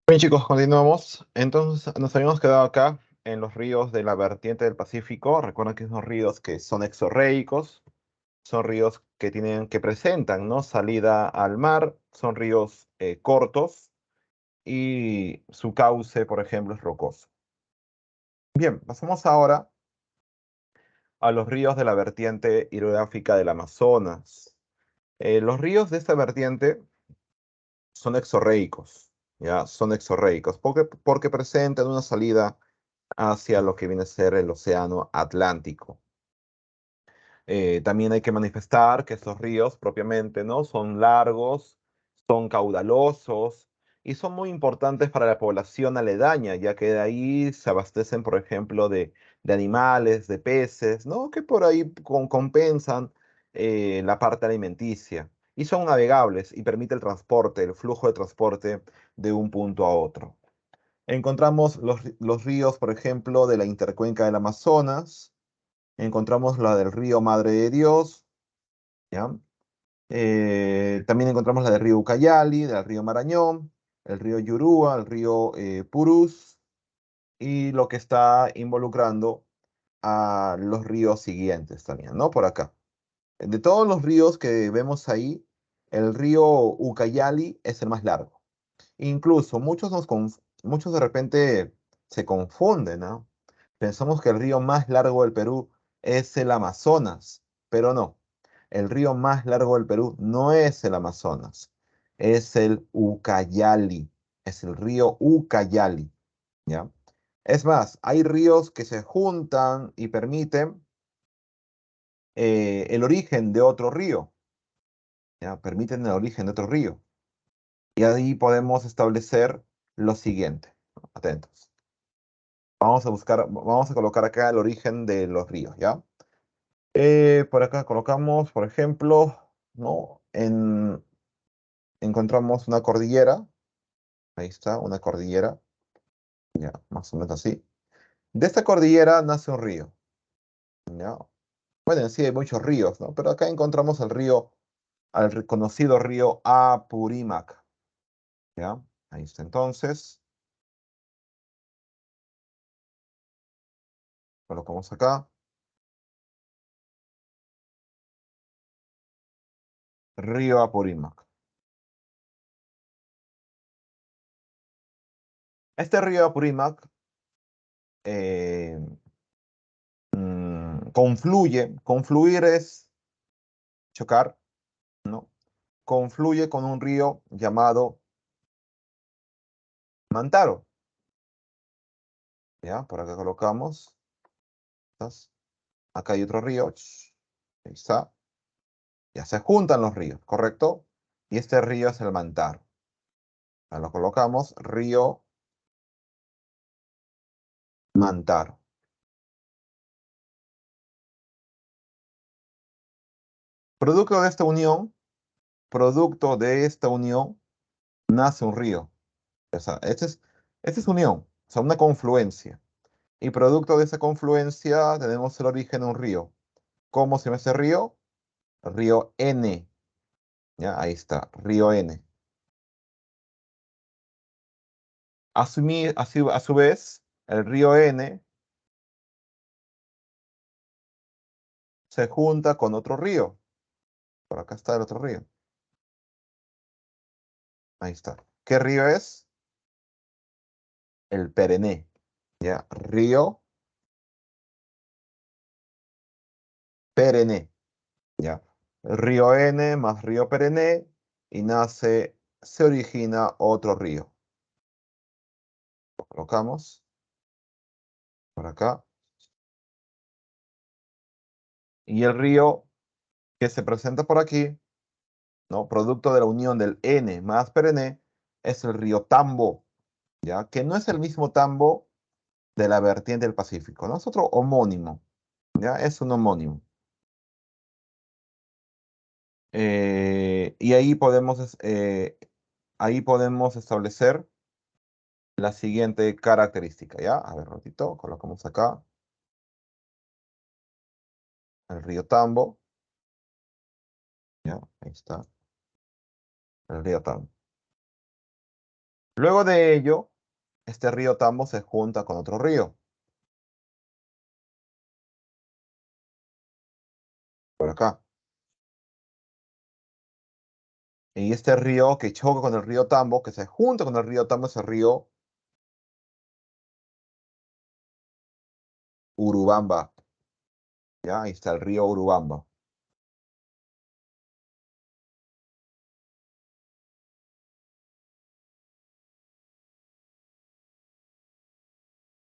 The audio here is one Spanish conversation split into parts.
Bien, chicos, continuamos. Entonces, nos habíamos quedado acá en los ríos de la vertiente del Pacífico. Recuerden que son ríos que son exorreicos, son ríos que presentan, ¿no? Salida al mar, son ríos cortos y su cauce, por ejemplo, es rocoso. Bien, pasamos ahora a los ríos de la vertiente hidrográfica del Amazonas. Los ríos de esta vertiente son exorreicos, ¿ya? Son exorreicos porque presentan una salida hacia lo que viene a ser el océano Atlántico. También hay que manifestar que estos ríos propiamente, ¿no? Son largos, son caudalosos y son muy importantes para la población aledaña, ya que de ahí se abastecen, por ejemplo, de animales, de peces, ¿no? Que por ahí compensan la parte alimenticia. Y son navegables y permite el transporte, el flujo de transporte de un punto a otro. Encontramos los ríos, por ejemplo, de la intercuenca del Amazonas. Encontramos la del río Madre de Dios, ¿ya? También encontramos la del río Ucayali, del río Marañón, el río Yurúa, el río Purús, y lo que está involucrando a los ríos siguientes también, ¿no? Por acá. De todos los ríos que vemos ahí, el río Ucayali es el más largo. Incluso muchos de repente se confunden, ¿no? Pensamos que el río más largo del Perú es el Amazonas, pero no. El río más largo del Perú no es el Amazonas, es el Ucayali, es el río Ucayali, ¿ya? Es más, hay ríos que se juntan y permiten el origen de otro río, ¿ya? Permiten el origen de otro río. Y ahí podemos establecer lo siguiente. Atentos. Vamos a colocar acá el origen de los ríos, ¿ya? Por acá colocamos, por ejemplo, ¿no? Encontramos una cordillera. Ahí está, una cordillera. Ya, más o menos así. De esta cordillera nace un río, ¿ya? Bueno, en sí hay muchos ríos, ¿no? Pero acá encontramos al reconocido río Apurímac, ¿ya? Ahí está entonces. Colocamos acá. Río Apurímac. Este río Apurímac eh, confluir es chocar, ¿no? Confluye con un río llamado Mantaro, ¿ya? Por acá colocamos, ¿estás? Acá hay otro río, ahí está, ya se juntan los ríos, ¿correcto? Y este río es el Mantaro. Ahí lo colocamos, río Mantaro. Producto de esta unión, producto de esta unión, nace un río. O sea, esta es unión, o sea, una confluencia. Y producto de esa confluencia tenemos el origen de un río. ¿Cómo se llama ese río? Río N. ¿Ya? Ahí está, río N. A su vez, el río N se junta con otro río. Por acá está el otro río. Ahí está. ¿Qué río es? El Perené. ¿Ya? Río Perené. ¿Ya? Río N más río Perené y se origina otro río. Lo colocamos por acá. Y el río que se presenta por aquí, ¿no? Producto de la unión del N más Perené, es el río Tambo, ¿ya? Que no es el mismo Tambo de la vertiente del Pacífico, ¿no? Es otro homónimo, ¿ya? Es un homónimo. Y ahí podemos establecer la siguiente característica, ¿ya? A ver, ratito, colocamos acá el río Tambo, ¿ya? Ahí está, el río Tambo. Luego de ello, este río Tambo se junta con otro río, por acá. Y este río que choca con el río Tambo, que se junta con el río Tambo, es el río Urubamba. ¿Ya? Ahí está el río Urubamba.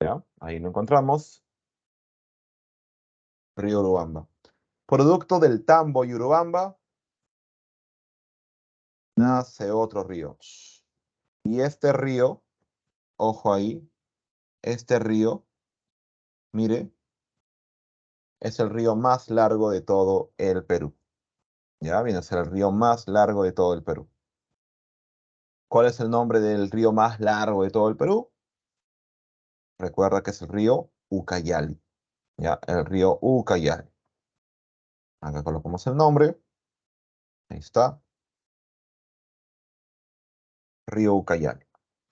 ¿Ya? Ahí lo encontramos, río Urubamba. Producto del Tambo y Urubamba, nace otro río. Y este río, ojo ahí, este río, mire, es el río más largo de todo el Perú. Ya viene a ser el río más largo de todo el Perú. ¿Cuál es el nombre del río más largo de todo el Perú? Recuerda que es el río Ucayali. Ya, el río Ucayali. Acá colocamos el nombre. Ahí está, río Ucayali.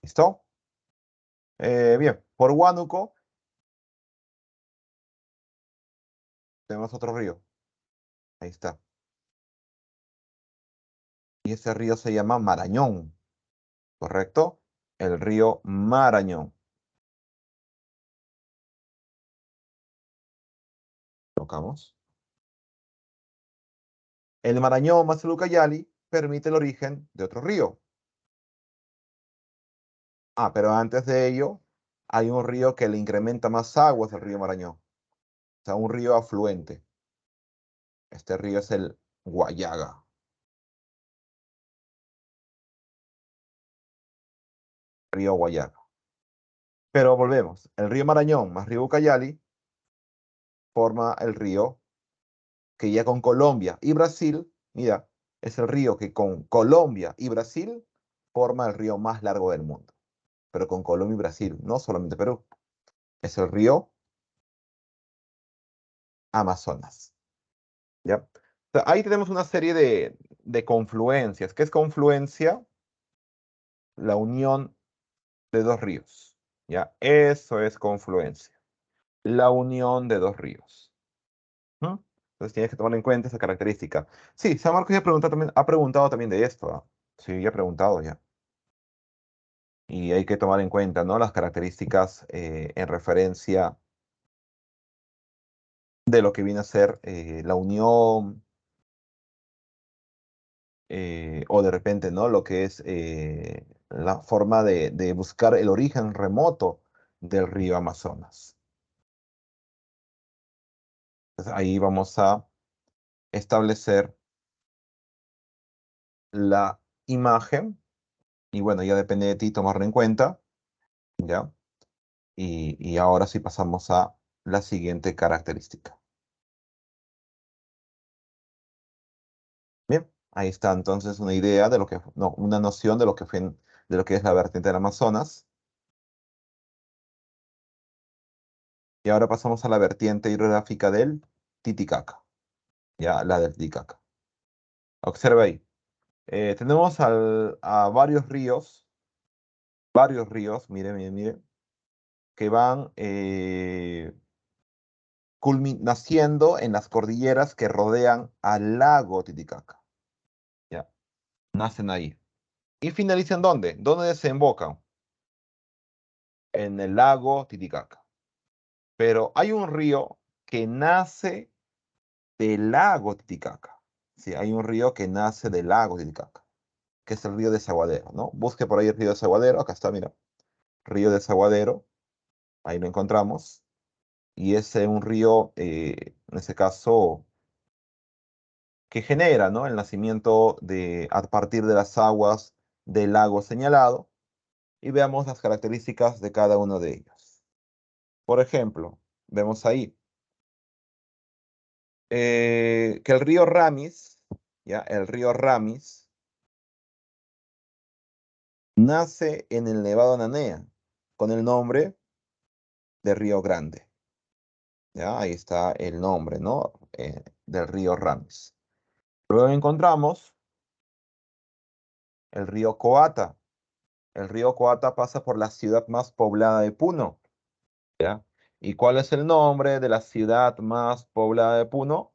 ¿Listo? Bien, por Huánuco tenemos otro río. Ahí está. Y ese río se llama Marañón, ¿correcto? El río Marañón. Colocamos. El Marañón más el Ucayali permite el origen de otro río. Ah, pero antes de ello, hay un río que le incrementa más aguas al río Marañón. O sea, un río afluente. Este río es el Guayaga. Río Guayaga. Pero volvemos. El río Marañón más río Ucayali forma el río que ya con Colombia y Brasil, mira, es el río que con Colombia y Brasil forma el río más largo del mundo. Pero con Colombia y Brasil, no solamente Perú. Es el río Amazonas. ¿Ya? O sea, ahí tenemos una serie de confluencias. ¿Qué es confluencia? La unión de dos ríos. ¿Ya? Eso es confluencia. La unión de dos ríos. ¿Mm? Entonces tienes que tomar en cuenta esa característica. Sí, San Marcos ya ha preguntado también de esto. ¿Ah? Sí, ya ha preguntado ya. Y hay que tomar en cuenta, ¿no? Las características en referencia de lo que viene a ser la unión o de repente, ¿no? Lo que es la forma de buscar el origen remoto del río Amazonas. Entonces, ahí vamos a establecer la imagen y bueno, ya depende de ti tomarlo en cuenta, ¿ya? Y ahora sí pasamos a la siguiente característica. Bien, ahí está entonces una idea de lo que, no, una noción de lo que de lo que es la vertiente del Amazonas. Y ahora pasamos a la vertiente hidrográfica del Titicaca, ya la del Titicaca. Observa ahí. Tenemos a varios ríos, mire, mire, mire, que van naciendo en las cordilleras que rodean al lago Titicaca. Ya, nacen ahí. ¿Y finalizan dónde? ¿Dónde desembocan? En el lago Titicaca. Pero hay un río que nace del lago Titicaca. Sí, hay un río que nace del lago Titicaca, que es el río Desaguadero, ¿no? Busque por ahí el río Desaguadero, acá está, mira, río Desaguadero, ahí lo encontramos. Y es un río, en este caso, que genera, ¿no? El nacimiento a partir de las aguas del lago señalado. Y veamos las características de cada uno de ellos. Por ejemplo, vemos ahí que el río Ramis, ¿ya? El río Ramis nace en el Nevado Nanea con el nombre de Río Grande. ¿Ya? Ahí está el nombre, ¿no? Del río Ramis. Luego encontramos el río Coata. El río Coata pasa por la ciudad más poblada de Puno, ¿ya? ¿Y cuál es el nombre de la ciudad más poblada de Puno?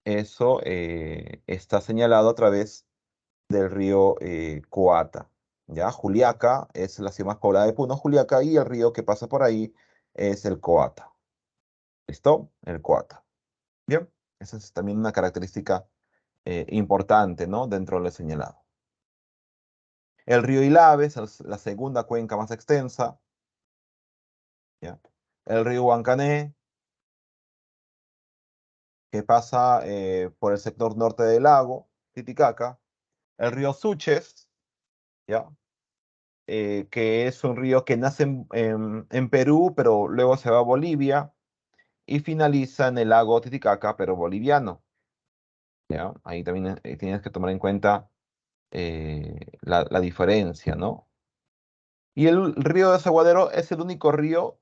Eso está señalado a través del río Coata, ¿ya? Juliaca es la ciudad más poblada de Puno, Juliaca, y el río que pasa por ahí es el Coata. ¿Listo? El Coata. Bien, esa es también una característica importante, ¿no? Dentro de lo señalado. El río Ilave es la segunda cuenca más extensa, ¿ya? El río Huancané, que pasa por el sector norte del lago Titicaca. El río Suches, ¿ya? Que es un río que nace en Perú, pero luego se va a Bolivia y finaliza en el lago Titicaca, pero boliviano, ¿ya? Ahí también tienes que tomar en cuenta la diferencia, ¿no? Y el río Desaguadero es el único río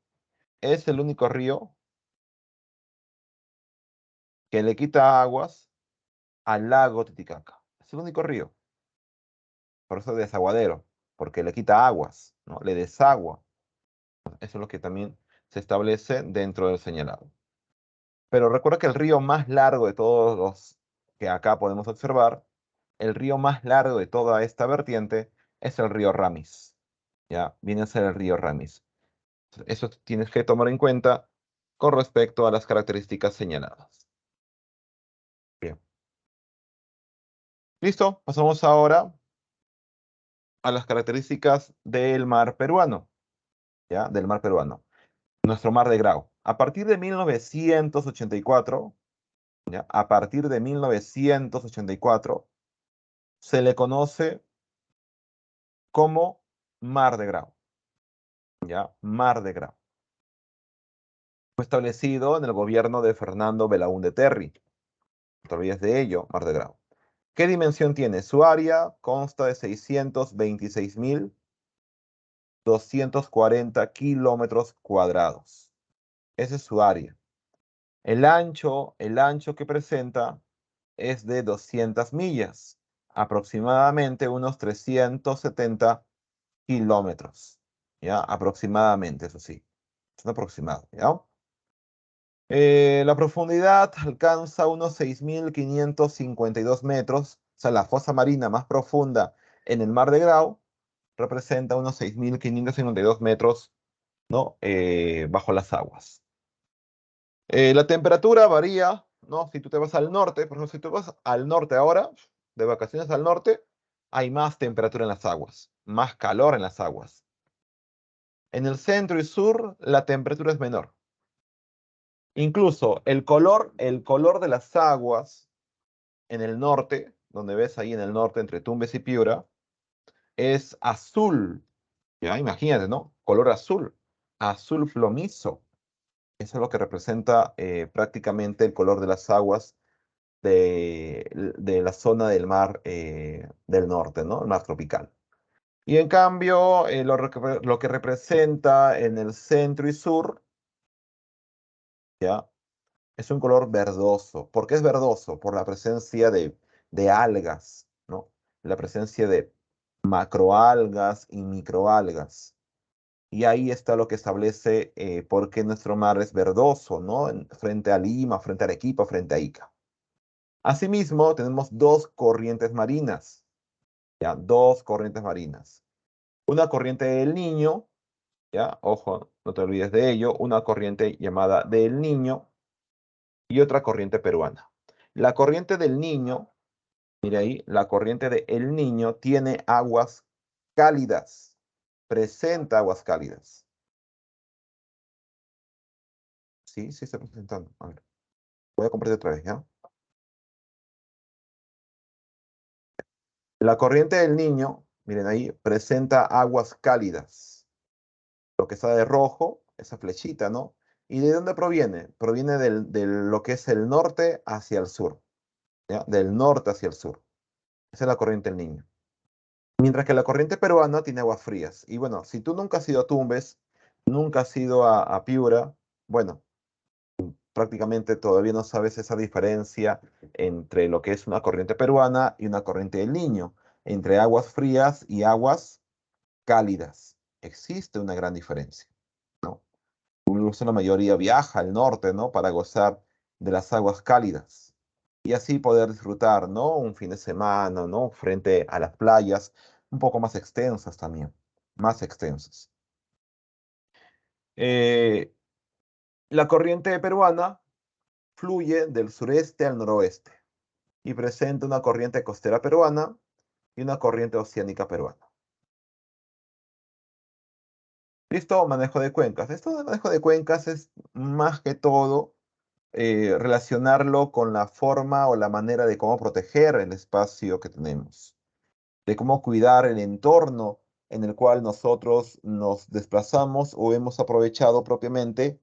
que le quita aguas al lago Titicaca. Es el único río. Por eso es desaguadero, porque le quita aguas, ¿no? Le desagua. Eso es lo que también se establece dentro del señalado. Pero recuerda que el río más largo de todos los que acá podemos observar, el río más largo de toda esta vertiente es el río Ramis. ¿Ya? Viene a ser el río Ramis. Eso tienes que tomar en cuenta con respecto a las características señaladas. Bien. Listo, pasamos ahora a las características del mar peruano, ¿ya? Del mar peruano. Nuestro mar de Grau. A partir de 1984, ¿ya? A partir de 1984, se le conoce como Mar de Grau, ¿ya? Mar de Grau. Fue establecido en el gobierno de Fernando Belaúnde Terry. No te olvides de ello, Mar de Grau. ¿Qué dimensión tiene? Su área consta de 626.240 kilómetros cuadrados. Ese es su área. El ancho que presenta es de 200 millas, aproximadamente unos 370 kilómetros, ¿ya? Aproximadamente, eso sí, es un aproximado, ¿ya? La profundidad alcanza unos 6.552 metros, o sea, la fosa marina más profunda en el Mar de Grau representa unos 6.552 metros, ¿no? Bajo las aguas. La temperatura varía, ¿no? Si tú te vas al norte, por ejemplo, si tú vas al norte ahora, de vacaciones al norte, hay más temperatura en las aguas, más calor en las aguas. En el centro y sur, la temperatura es menor. Incluso el color de las aguas en el norte, donde ves ahí en el norte entre Tumbes y Piura, es azul. Ya, imagínate, ¿no? Color azul, azul plomizo. Eso es lo que representa prácticamente el color de las aguas de la zona del mar del norte, ¿no? El mar tropical. Y en cambio, lo que representa en el centro y sur, ¿ya? Es un color verdoso. ¿Por qué es verdoso? Por la presencia de algas, ¿no? La presencia de macroalgas y microalgas. Y ahí está lo que establece por qué nuestro mar es verdoso, ¿no? Frente a Lima, frente a Arequipa, frente a Ica. Asimismo, tenemos dos corrientes marinas, ¿ya? Dos corrientes marinas. Una corriente del Niño, ¿ya? Ojo, no te olvides de ello. Una corriente llamada del Niño y otra corriente peruana. La corriente del Niño, mira ahí, la corriente del Niño tiene aguas cálidas, presenta aguas cálidas. Sí, sí está presentando. A ver, voy a compartir otra vez, ¿ya? La corriente del Niño, miren ahí, presenta aguas cálidas. Lo que está de rojo, esa flechita, ¿no? ¿Y de dónde proviene? Proviene de lo que es el norte hacia el sur, ¿ya? Del norte hacia el sur. Esa es la corriente del Niño. Mientras que la corriente peruana tiene aguas frías. Y bueno, si tú nunca has ido a Tumbes, nunca has ido a Piura, bueno, prácticamente todavía no sabes esa diferencia entre lo que es una corriente peruana y una corriente del Niño. entre aguas frías y aguas cálidas. Existe una gran diferencia, ¿no? Incluso la mayoría viaja al norte, ¿no? Para gozar de las aguas cálidas y así poder disfrutar, ¿no? Un fin de semana, ¿no? Frente a las playas, un poco más extensas también, más extensas. Eh, la corriente peruana fluye del sureste al noroeste y presenta una corriente costera peruana y una corriente oceánica peruana. ¿Listo? Manejo de cuencas. Esto de manejo de cuencas es más que todo relacionarlo con la forma o la manera de cómo proteger el espacio que tenemos, de cómo cuidar el entorno en el cual nosotros nos desplazamos o hemos aprovechado propiamente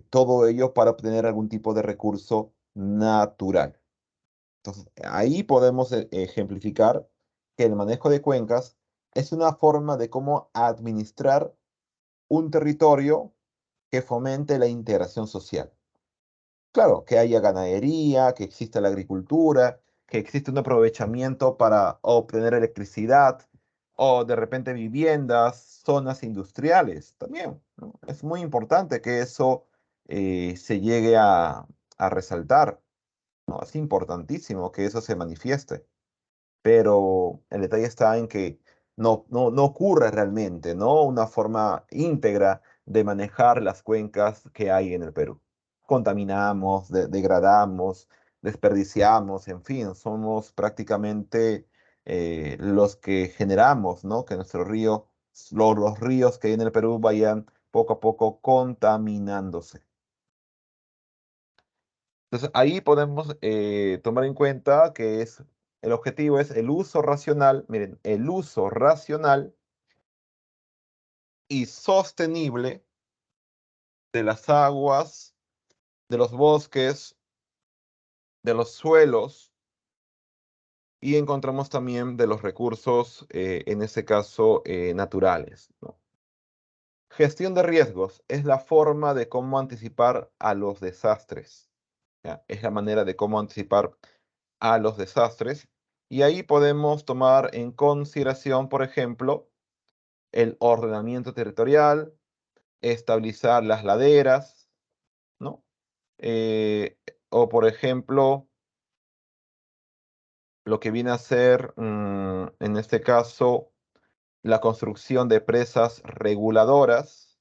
todo ello para obtener algún tipo de recurso natural. Entonces, ahí podemos ejemplificar que el manejo de cuencas es una forma de cómo administrar un territorio que fomente la integración social. Claro, que haya ganadería, que exista la agricultura, que existe un aprovechamiento para obtener electricidad o de repente viviendas, zonas industriales también, ¿no? Es muy importante que eso se llegue a resaltar, ¿no? Es importantísimo que eso se manifieste, pero el detalle está en que no ocurre realmente, ¿no? Una forma íntegra de manejar las cuencas que hay en el Perú. Contaminamos, degradamos, desperdiciamos, en fin, somos prácticamente los que generamos, ¿no? Que nuestro río, los ríos que hay en el Perú vayan poco a poco contaminándose. Entonces, ahí podemos tomar en cuenta que el objetivo es el uso racional, miren, el uso racional y sostenible de las aguas, de los bosques, de los suelos y encontramos también de los recursos, en este caso, naturales, ¿no? Gestión de riesgos es la forma de cómo anticipar a los desastres, ¿ya? Es la manera de cómo anticipar a los desastres. Y ahí podemos tomar en consideración, por ejemplo, el ordenamiento territorial, estabilizar las laderas, ¿no? Eh, o, por ejemplo, lo que viene a ser, en este caso, la construcción de presas reguladoras,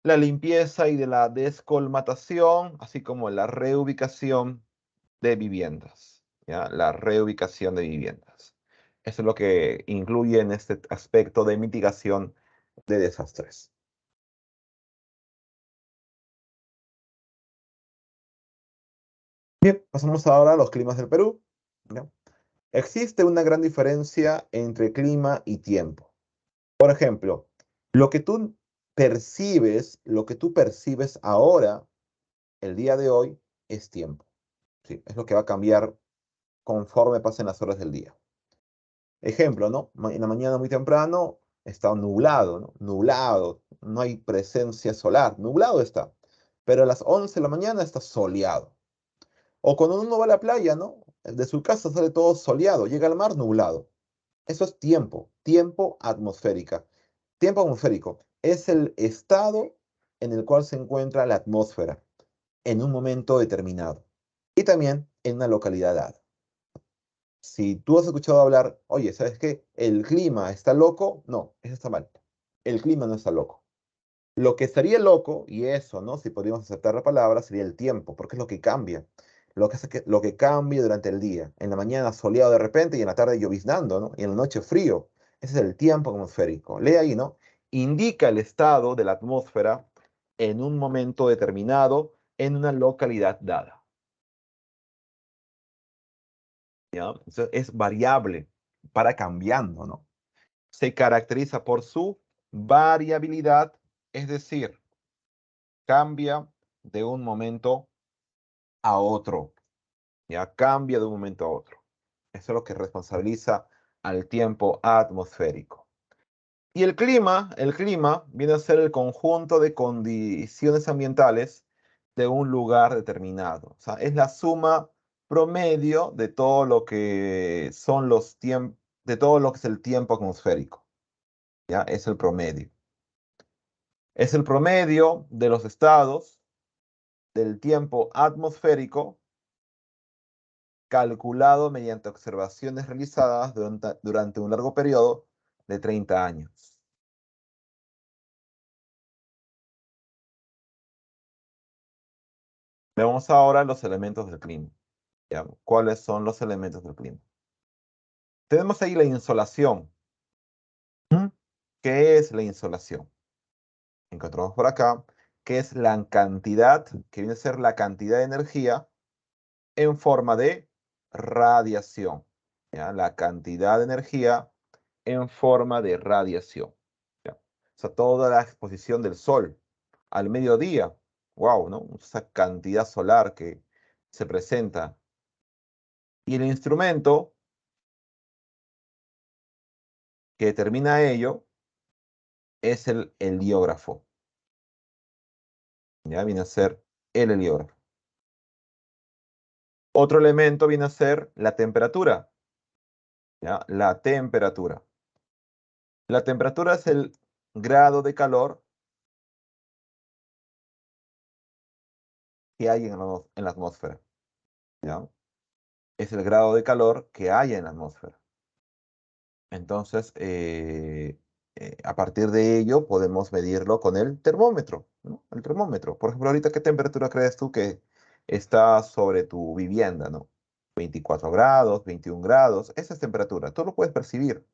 la limpieza y de la descolmatación, así como la reubicación de viviendas, ¿ya? La reubicación de viviendas. Eso es lo que incluye en este aspecto de mitigación de desastres. Bien, pasamos ahora a los climas del Perú, ¿ya? Existe una gran diferencia entre clima y tiempo. Por ejemplo, lo que tú lo que tú percibes ahora, el día de hoy, es tiempo. ¿Sí? Es lo que va a cambiar conforme pasen las horas del día. Ejemplo, ¿no? En la mañana muy temprano está nublado, ¿no? Nublado, no hay presencia solar, nublado está. Pero a las 11 de la mañana está soleado. O cuando uno va a la playa, ¿no? De su casa sale todo soleado, llega al mar nublado. Eso es tiempo, tiempo atmosférica. Tiempo atmosférico es el estado en el cual se encuentra la atmósfera en un momento determinado y también en una localidad dada. Si tú has escuchado hablar, oye, ¿sabes qué? ¿El clima está loco? No, eso está mal. El clima no está loco. Lo que estaría loco, y eso, ¿no? Si podríamos aceptar la palabra, sería el tiempo, porque es lo que cambia. Lo que cambia durante el día. En la mañana soleado de repente y en la tarde lloviznando, ¿no? Y en la noche frío. Ese es el tiempo atmosférico. Lee ahí, ¿no? Indica el estado de la atmósfera en un momento determinado, en una localidad dada. ¿Ya? Entonces, es variable para cambiando, ¿no? Se caracteriza por su variabilidad, es decir, cambia de un momento a otro, ya cambia de un momento a otro. Eso es lo que responsabiliza al tiempo atmosférico. Y el clima viene a ser el conjunto de condiciones ambientales de un lugar determinado. O sea, es la suma promedio de todo lo que son los tiempos, de todo lo que es el tiempo atmosférico. ¿Ya? Es el promedio. Es el promedio de los estados del tiempo atmosférico calculado mediante observaciones realizadas durante un largo periodo de 30 años. Veamos ahora los elementos del clima. ¿Ya? ¿Cuáles son los elementos del clima? Tenemos ahí la insolación. ¿Qué es la insolación? Encontramos por acá que es la cantidad, que viene a ser la cantidad de energía en forma de radiación. ¿Ya? La cantidad de energía en forma de radiación. ¿Ya? O sea, toda la exposición del sol al mediodía. Wow, ¿no? Esa cantidad solar que se presenta. Y el instrumento que determina ello es el heliógrafo. Ya viene a ser el heliógrafo. Otro elemento viene a ser la temperatura. ¿Ya? La temperatura. La temperatura es el grado de calor que hay en la atmósfera. ¿Ya? Es el grado de calor que hay en la atmósfera. Entonces, a partir de ello podemos medirlo con el termómetro, ¿no? El termómetro. Por ejemplo, ahorita, ¿qué temperatura crees tú que está sobre tu vivienda, ¿no? 24 grados, 21 grados, esa es temperatura. Tú lo puedes percibir.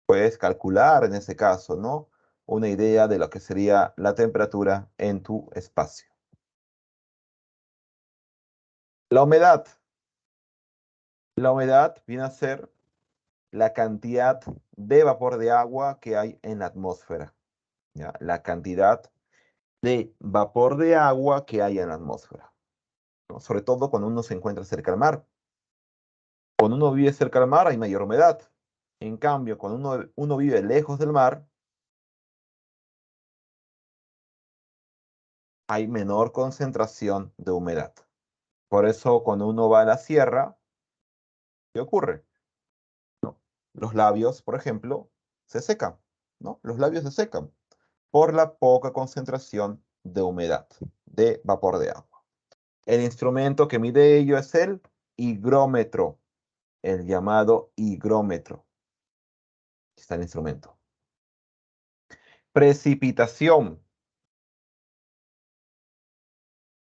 Puedes calcular en ese caso, ¿no? Una idea de lo que sería la temperatura en tu espacio. La humedad. La humedad viene a ser la cantidad de vapor de agua que hay en la atmósfera. ¿Ya? La cantidad de vapor de agua que hay en la atmósfera, ¿no? Sobre todo cuando uno se encuentra cerca al mar. Cuando uno vive cerca al mar hay mayor humedad. En cambio, cuando uno vive lejos del mar, hay menor concentración de humedad. Por eso, cuando uno va a la sierra, ¿qué ocurre? ¿No? Los labios, por ejemplo, se secan, ¿no? Los labios se secan por la poca concentración de humedad, de vapor de agua. El instrumento que mide ello es el higrómetro, el llamado higrómetro. Aquí está el instrumento. Precipitación.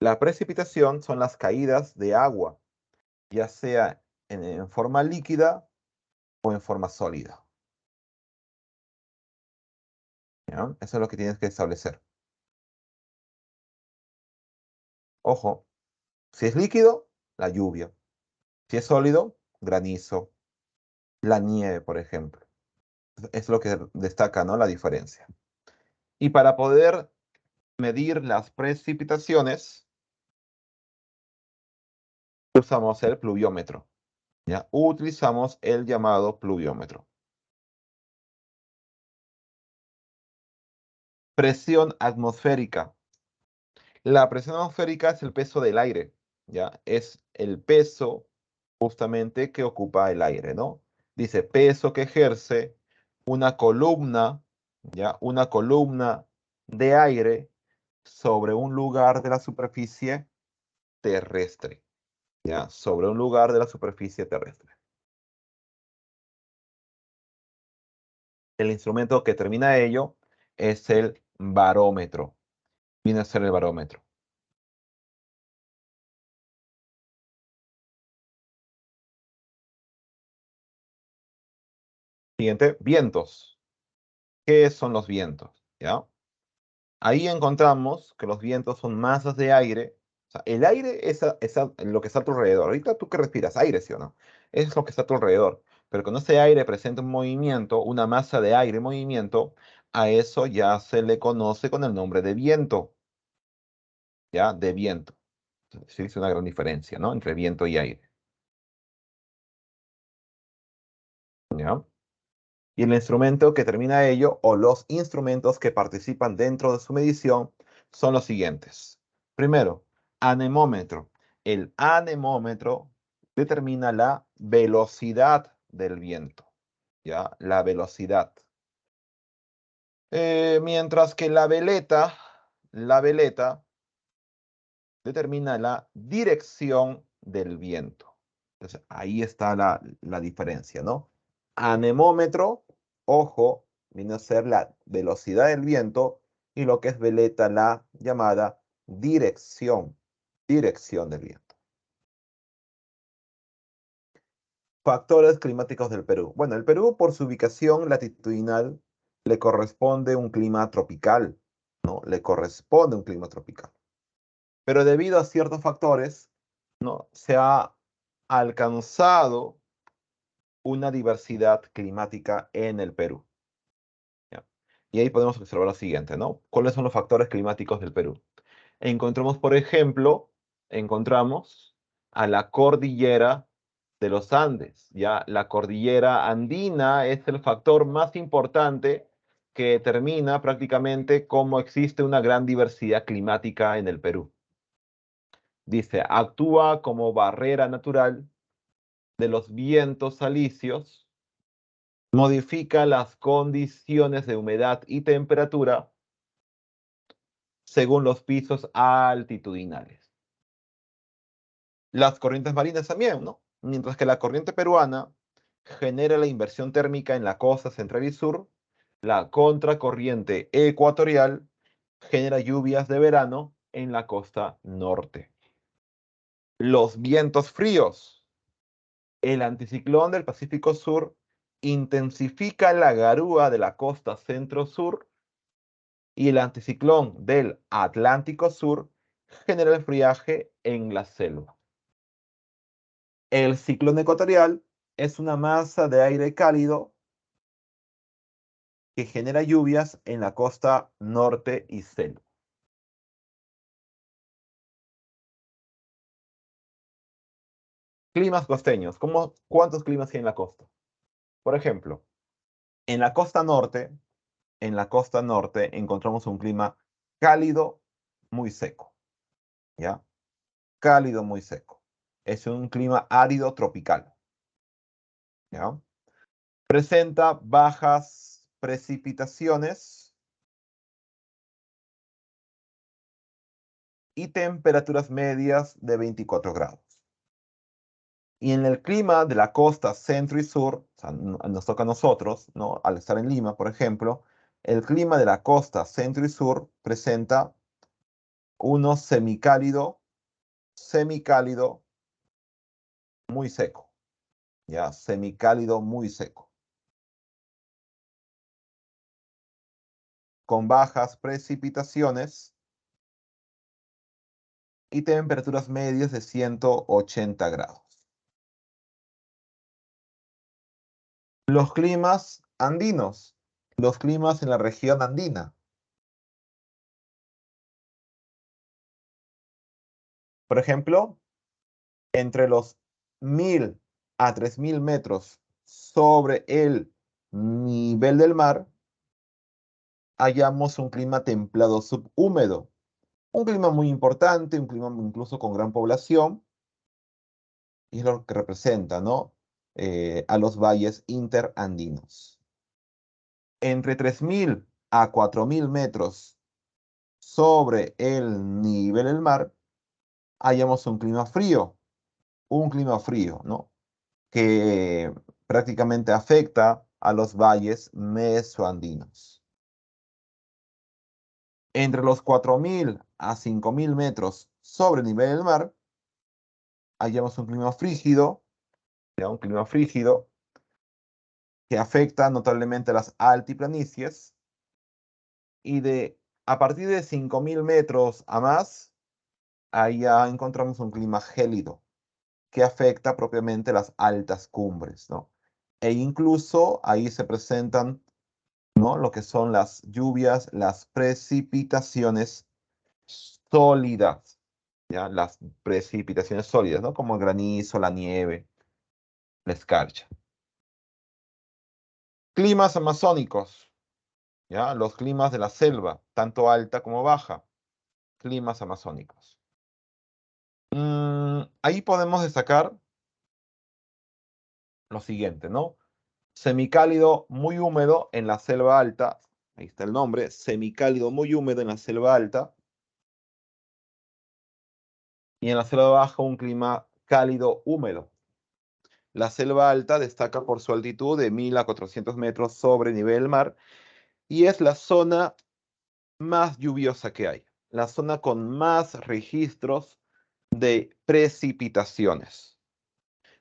La precipitación son las caídas de agua, ya sea en forma líquida o en forma sólida. ¿Ya? Eso es lo que tienes que establecer. Ojo, si es líquido, la lluvia. Si es sólido, granizo, la nieve, por ejemplo. Es lo que destaca, ¿no? La diferencia. Y para poder medir las precipitaciones, usamos el pluviómetro. ¿Ya? Utilizamos el llamado pluviómetro. Presión atmosférica. La presión atmosférica es el peso del aire, ¿ya? Es el peso justamente que ocupa el aire, ¿no? Dice peso que ejerce una columna, ¿ya? Una columna de aire sobre un lugar de la superficie terrestre, ¿ya? Sobre un lugar de la superficie terrestre. El instrumento que termina ello es el barómetro. Viene a ser el barómetro. Siguiente, vientos. ¿Qué son los vientos? ¿Ya? Ahí encontramos que los vientos son masas de aire. O sea, el aire es, lo que está a tu alrededor. Ahorita tú que respiras aire, ¿sí o no? Es lo que está a tu alrededor. Pero cuando ese aire presenta un movimiento, una masa de aire en movimiento, a eso ya se le conoce con el nombre de viento. ¿Ya? De viento. Sí, es una gran diferencia, ¿no? Entre viento y aire. ¿Ya? Y el instrumento que termina ello, o los instrumentos que participan dentro de su medición, son los siguientes. Primero, anemómetro. El anemómetro determina la velocidad del viento, ¿ya? La velocidad. Mientras que la veleta determina la dirección del viento. Entonces, ahí está la diferencia, ¿no? Anemómetro, ojo, viene a ser la velocidad del viento y lo que es veleta, la llamada dirección del viento. Factores climáticos del Perú. Bueno, el Perú por su ubicación latitudinal le corresponde un clima tropical, ¿no? Le corresponde un clima tropical. Pero debido a ciertos factores, ¿no? Se ha alcanzado una diversidad climática en el Perú. ¿Ya? Y ahí podemos observar lo siguiente, ¿no? ¿Cuáles son los factores climáticos del Perú? Encontramos, por ejemplo, encontramos a la cordillera de los Andes, ¿ya? La cordillera andina es el factor más importante que determina prácticamente cómo existe una gran diversidad climática en el Perú. Dice, actúa como barrera natural de los vientos alisios, modifica las condiciones de humedad y temperatura según los pisos altitudinales. Las corrientes marinas también, ¿no? Mientras que la corriente peruana genera la inversión térmica en la costa central y sur, la contracorriente ecuatorial genera lluvias de verano en la costa norte. Los vientos fríos. El anticiclón del Pacífico Sur intensifica la garúa de la costa centro-sur y el anticiclón del Atlántico Sur genera el friaje en la selva. El ciclón ecuatorial es una masa de aire cálido que genera lluvias en la costa norte y selva. Climas costeños. ¿Cuántos climas hay en la costa? Por ejemplo, en la costa norte, encontramos un clima cálido, muy seco, ¿ya? Cálido, muy seco. Es un clima árido tropical, ¿ya? Presenta bajas precipitaciones y temperaturas medias de 24 grados. Y en el clima de la costa centro y sur, o sea, nos toca a nosotros, ¿no? Al estar en Lima, por ejemplo, el clima de la costa centro y sur presenta uno semicálido, muy seco, ¿ya? Semicálido, muy seco, con bajas precipitaciones y temperaturas medias de 180 grados. Los climas andinos, los climas en la región andina. Por ejemplo, entre los 1000 a 3000 metros sobre el nivel del mar, hallamos un clima templado subhúmedo. Un clima muy importante, un clima incluso con gran población, y es lo que representa, ¿no? A los valles interandinos. Entre 3000 a 4000 metros sobre el nivel del mar, hallamos un clima frío, ¿no? Que prácticamente afecta a los valles mesoandinos. Entre los 4000 a 5000 metros sobre el nivel del mar, hallamos un clima frígido, ¿ya? Un clima frígido que afecta notablemente a las altiplanicies y a partir de 5000 metros a más, ahí ya encontramos un clima gélido que afecta propiamente las altas cumbres, ¿no? E incluso ahí se presentan, ¿no? Lo que son las lluvias, las precipitaciones sólidas, ¿ya? Las precipitaciones sólidas, ¿no? Como el granizo, la nieve, la escarcha. Climas amazónicos, ¿ya? Los climas de la selva, tanto alta como baja. Climas amazónicos. Ahí podemos destacar lo siguiente, ¿no? Semicálido muy húmedo en la selva alta. Ahí está el nombre, semicálido muy húmedo en la selva alta. Y en la selva baja un clima cálido húmedo. La selva alta destaca por su altitud de 1000 a 400 metros sobre nivel del mar y es la zona más lluviosa que hay, la zona con más registros de precipitaciones,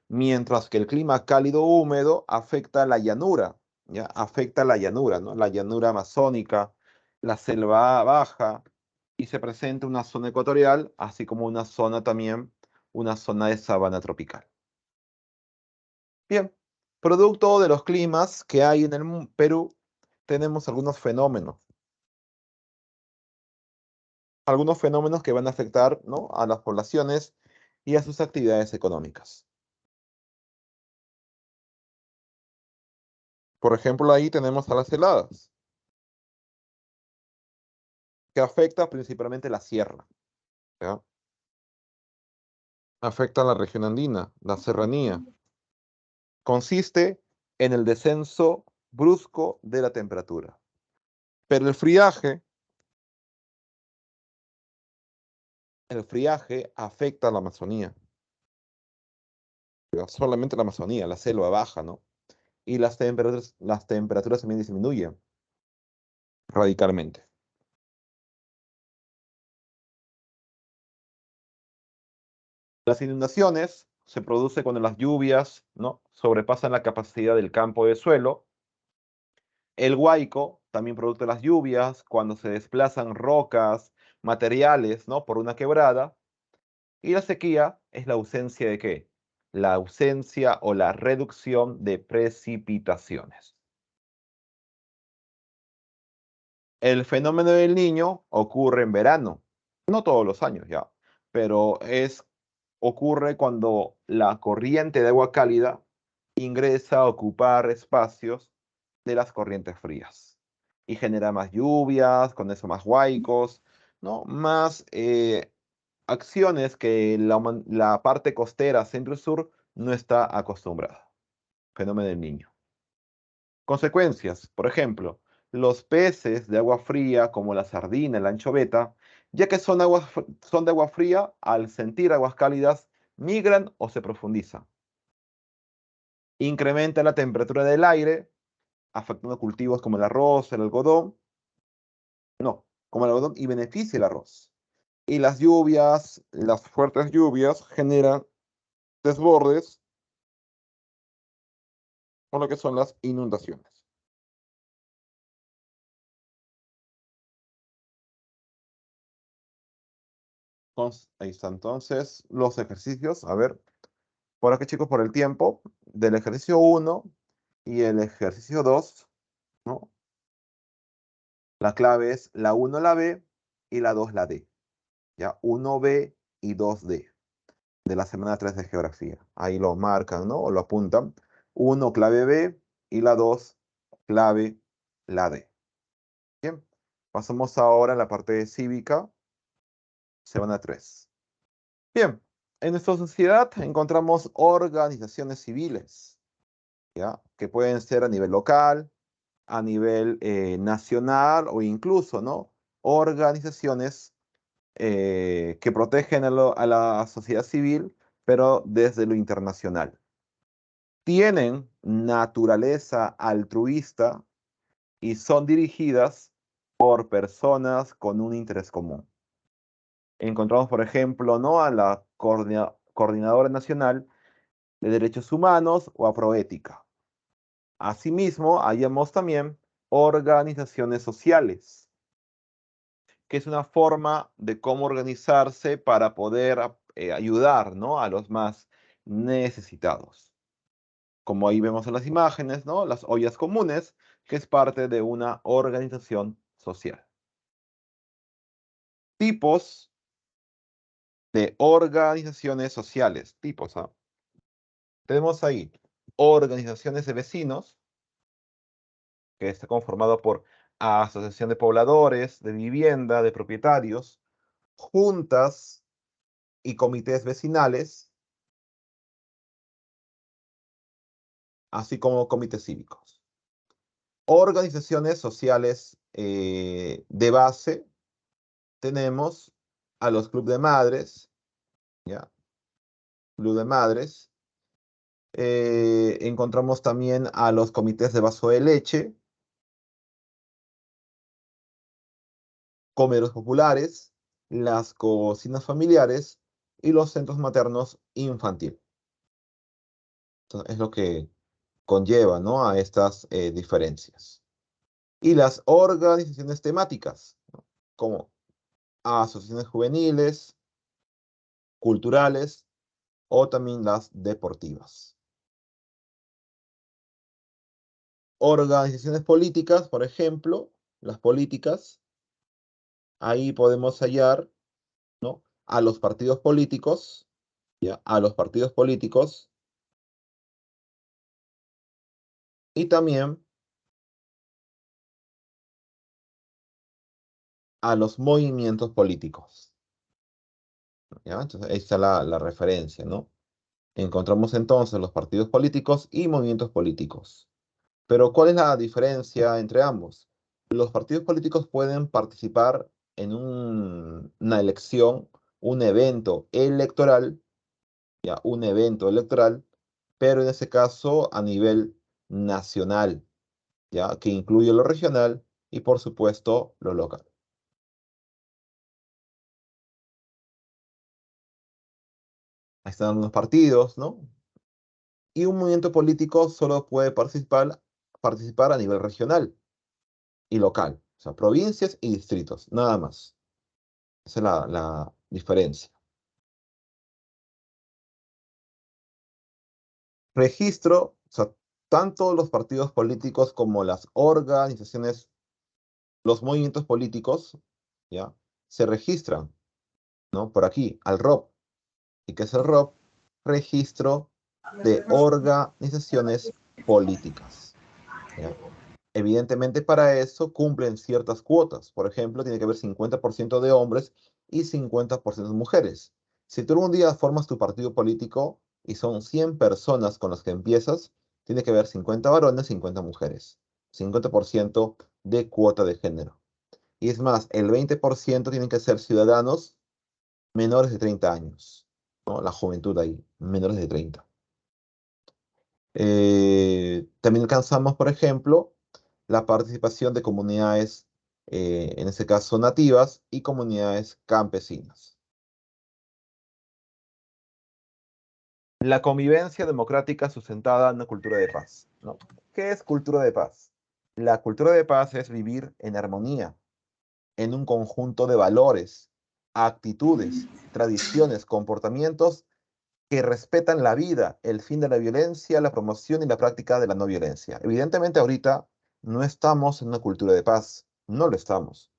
mientras que el clima cálido húmedo afecta la llanura, ¿ya? Afecta la llanura, ¿no? La llanura amazónica, la selva baja, y se presenta una zona ecuatorial, así como una zona también, una zona de sabana tropical. Bien, producto de los climas que hay en el Perú, tenemos algunos fenómenos que van a afectar, ¿no?, a las poblaciones y a sus actividades económicas. Por ejemplo, ahí tenemos a las heladas, que afecta principalmente la sierra, ¿ya? Afecta a la región andina, la serranía. Consiste en el descenso brusco de la temperatura. Pero el friaje afecta a la Amazonía, pero solamente la Amazonía, la selva baja, ¿no? Y las temperaturas también disminuyen radicalmente. Las inundaciones se producen cuando las lluvias, ¿no?, sobrepasan la capacidad del campo de suelo. El huaico, también producto de las lluvias, cuando se desplazan rocas, materiales, ¿no?, por una quebrada. Y la sequía es la ausencia de ¿qué? La ausencia o la reducción de precipitaciones. El fenómeno del Niño ocurre en verano, no todos los años ya, pero ocurre cuando la corriente de agua cálida ingresa a ocupar espacios de las corrientes frías y genera más lluvias, con eso más huaicos, ¿no? Más acciones que la parte costera centro-sur no está acostumbrada. Fenómeno del Niño. Consecuencias, por ejemplo, los peces de agua fría, como la sardina, la anchoveta, ya que son de agua fría, al sentir aguas cálidas, migran o se profundizan. Incrementa la temperatura del aire, afectando cultivos como el arroz, el algodón, no, como el algodón, y beneficia el arroz. Y las lluvias, las fuertes lluvias, generan desbordes o lo que son las inundaciones. Ahí está entonces los ejercicios. A ver, por aquí chicos, por el tiempo, del ejercicio 1 y el ejercicio 2, ¿no? La clave es la 1 la B y la 2 la D. Ya, 1B y 2D de la semana 3 de geografía. Ahí lo marcan, ¿no? O lo apuntan. 1 clave B y la 2 clave la D. Bien, pasamos ahora a la parte de cívica, semana 3. Bien, en nuestra sociedad encontramos organizaciones civiles, ¿ya?, que pueden ser a nivel local, a nivel nacional o incluso, ¿no?, organizaciones que protegen a la sociedad civil, pero desde lo internacional. Tienen naturaleza altruista y son dirigidas por personas con un interés común. Encontramos, por ejemplo, ¿no?, a la Coordinadora Nacional de Derechos Humanos o a Proética. Asimismo, hallamos también organizaciones sociales, que es una forma de cómo organizarse para poder ayudar, ¿no?, a los más necesitados. Como ahí vemos en las imágenes, ¿no?, las ollas comunes, que es parte de una organización social. Tipos de organizaciones sociales. Tipos, ¿ah? Tenemos ahí organizaciones de vecinos, que está conformado por asociación de pobladores, de vivienda, de propietarios, juntas, y comités vecinales, así como comités cívicos. Organizaciones sociales de base, tenemos a los clubes de madres, ¿ya? Club de madres. Encontramos también a los comités de vaso de leche, comedores populares, las cocinas familiares y los centros maternos infantil. Entonces, es lo que conlleva, ¿no?, a estas diferencias. Y las organizaciones temáticas, ¿no?, como asociaciones juveniles, culturales o también las deportivas. Organizaciones políticas, por ejemplo, las políticas, ahí podemos hallar, ¿no?, a los partidos políticos, ¿ya?, a los partidos políticos y también a los movimientos políticos, ¿ya? Entonces, ahí está la referencia, ¿no? Encontramos entonces los partidos políticos y movimientos políticos. Pero, ¿cuál es la diferencia entre ambos? Los partidos políticos pueden participar en una elección, un evento electoral, ¿ya? Un evento electoral, pero en ese caso a nivel nacional, ¿ya?, que incluye lo regional y, por supuesto, lo local. Ahí están algunos partidos, ¿no? Y un movimiento político solo puede participar a nivel regional y local, o sea, provincias y distritos, nada más. Esa es la diferencia. Registro, o sea, tanto los partidos políticos como las organizaciones, los movimientos políticos, ¿ya?, se registran, ¿no?, por aquí, al ROP. ¿Y qué es el ROP? Registro de organizaciones políticas, ¿ya? Evidentemente, para eso cumplen ciertas cuotas. Por ejemplo, tiene que haber 50% de hombres y 50% de mujeres. Si tú algún día formas tu partido político y son 100 personas con las que empiezas, tiene que haber 50 varones, 50 mujeres. 50% de cuota de género. Y es más, el 20% tienen que ser ciudadanos menores de 30 años, ¿no? La juventud ahí, menores de 30. También alcanzamos, por ejemplo, la participación de comunidades, en este caso nativas, y comunidades campesinas. La convivencia democrática sustentada en una cultura de paz, ¿no? ¿Qué es cultura de paz? La cultura de paz es vivir en armonía, en un conjunto de valores, actitudes, tradiciones, comportamientos que respetan la vida, el fin de la violencia, la promoción y la práctica de la no violencia. Evidentemente, ahorita no estamos en una cultura de paz, no lo estamos.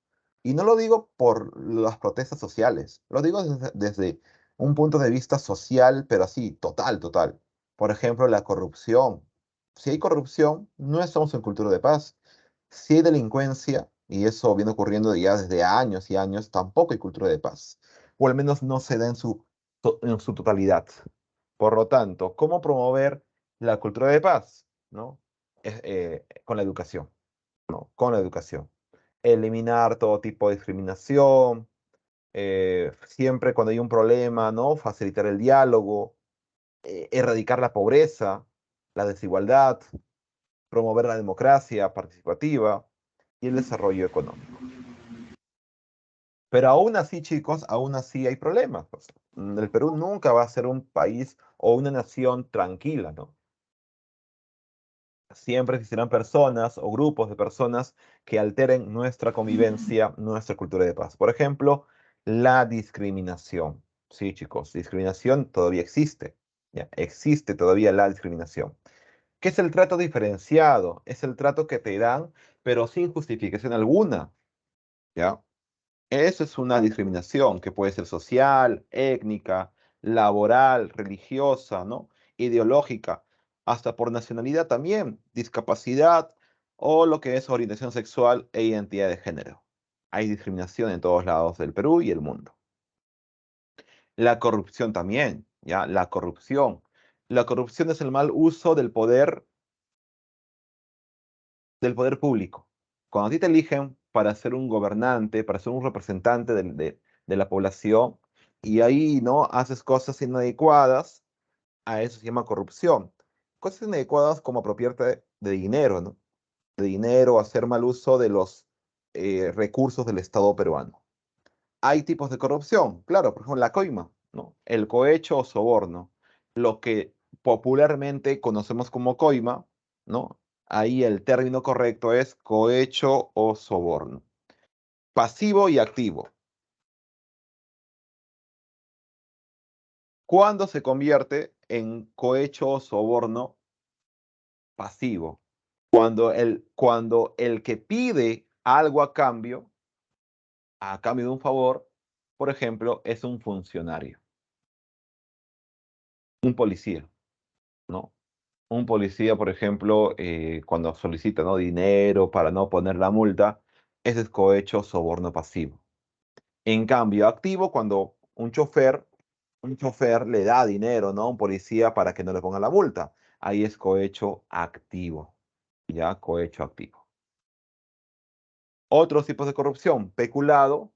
Y no lo digo por las protestas sociales, lo digo desde un punto de vista social, pero así, total, total. Por ejemplo, la corrupción. Si hay corrupción, no estamos en cultura de paz. Si hay delincuencia, y eso viene ocurriendo ya desde años y años, tampoco hay cultura de paz. O al menos no se da en su totalidad. Por lo tanto, ¿cómo promover la cultura de paz? ¿No? Con la educación, ¿no? Con la educación. Eliminar todo tipo de discriminación, siempre cuando hay un problema, ¿no?, facilitar el diálogo, erradicar la pobreza, la desigualdad, promover la democracia participativa y el desarrollo económico. Pero aún así, chicos, aún así hay problemas, pues. El Perú nunca va a ser un país o una nación tranquila, ¿no? Siempre existirán personas o grupos de personas que alteren nuestra convivencia, nuestra cultura de paz. Por ejemplo, la discriminación. Sí, chicos, discriminación todavía existe. Ya, existe todavía la discriminación. ¿Qué es el trato diferenciado? Es el trato que te dan, pero sin justificación alguna. ¿Ya? Eso es una discriminación que puede ser social, étnica, laboral, religiosa, ¿no?, ideológica, hasta por nacionalidad también, discapacidad o lo que es orientación sexual e identidad de género. Hay discriminación en todos lados del Perú y el mundo. La corrupción también, ¿ya? La corrupción. La corrupción es el mal uso del poder público. Cuando a ti te eligen para ser un gobernante, para ser un representante de la población, y ahí no haces cosas inadecuadas, a eso se llama corrupción. Cosas inadecuadas como apropiarte de dinero, ¿no? De dinero, hacer mal uso de los recursos del Estado peruano. Hay tipos de corrupción, claro, por ejemplo, la coima, ¿no? El cohecho o soborno, lo que popularmente conocemos como coima, ¿no? Ahí el término correcto es cohecho o soborno. Pasivo y activo. ¿Cuándo se convierte en cohecho o soborno pasivo? Cuando el que pide algo a cambio de un favor, por ejemplo, es un funcionario, un policía, ¿no? Un policía, por ejemplo, cuando solicita, ¿no?, dinero para no poner la multa, ese es cohecho soborno pasivo. En cambio, activo, cuando un chofer le da dinero, ¿no?, a un policía para que no le ponga la multa. Ahí es cohecho activo, ya, cohecho activo. Otros tipos de corrupción, peculado,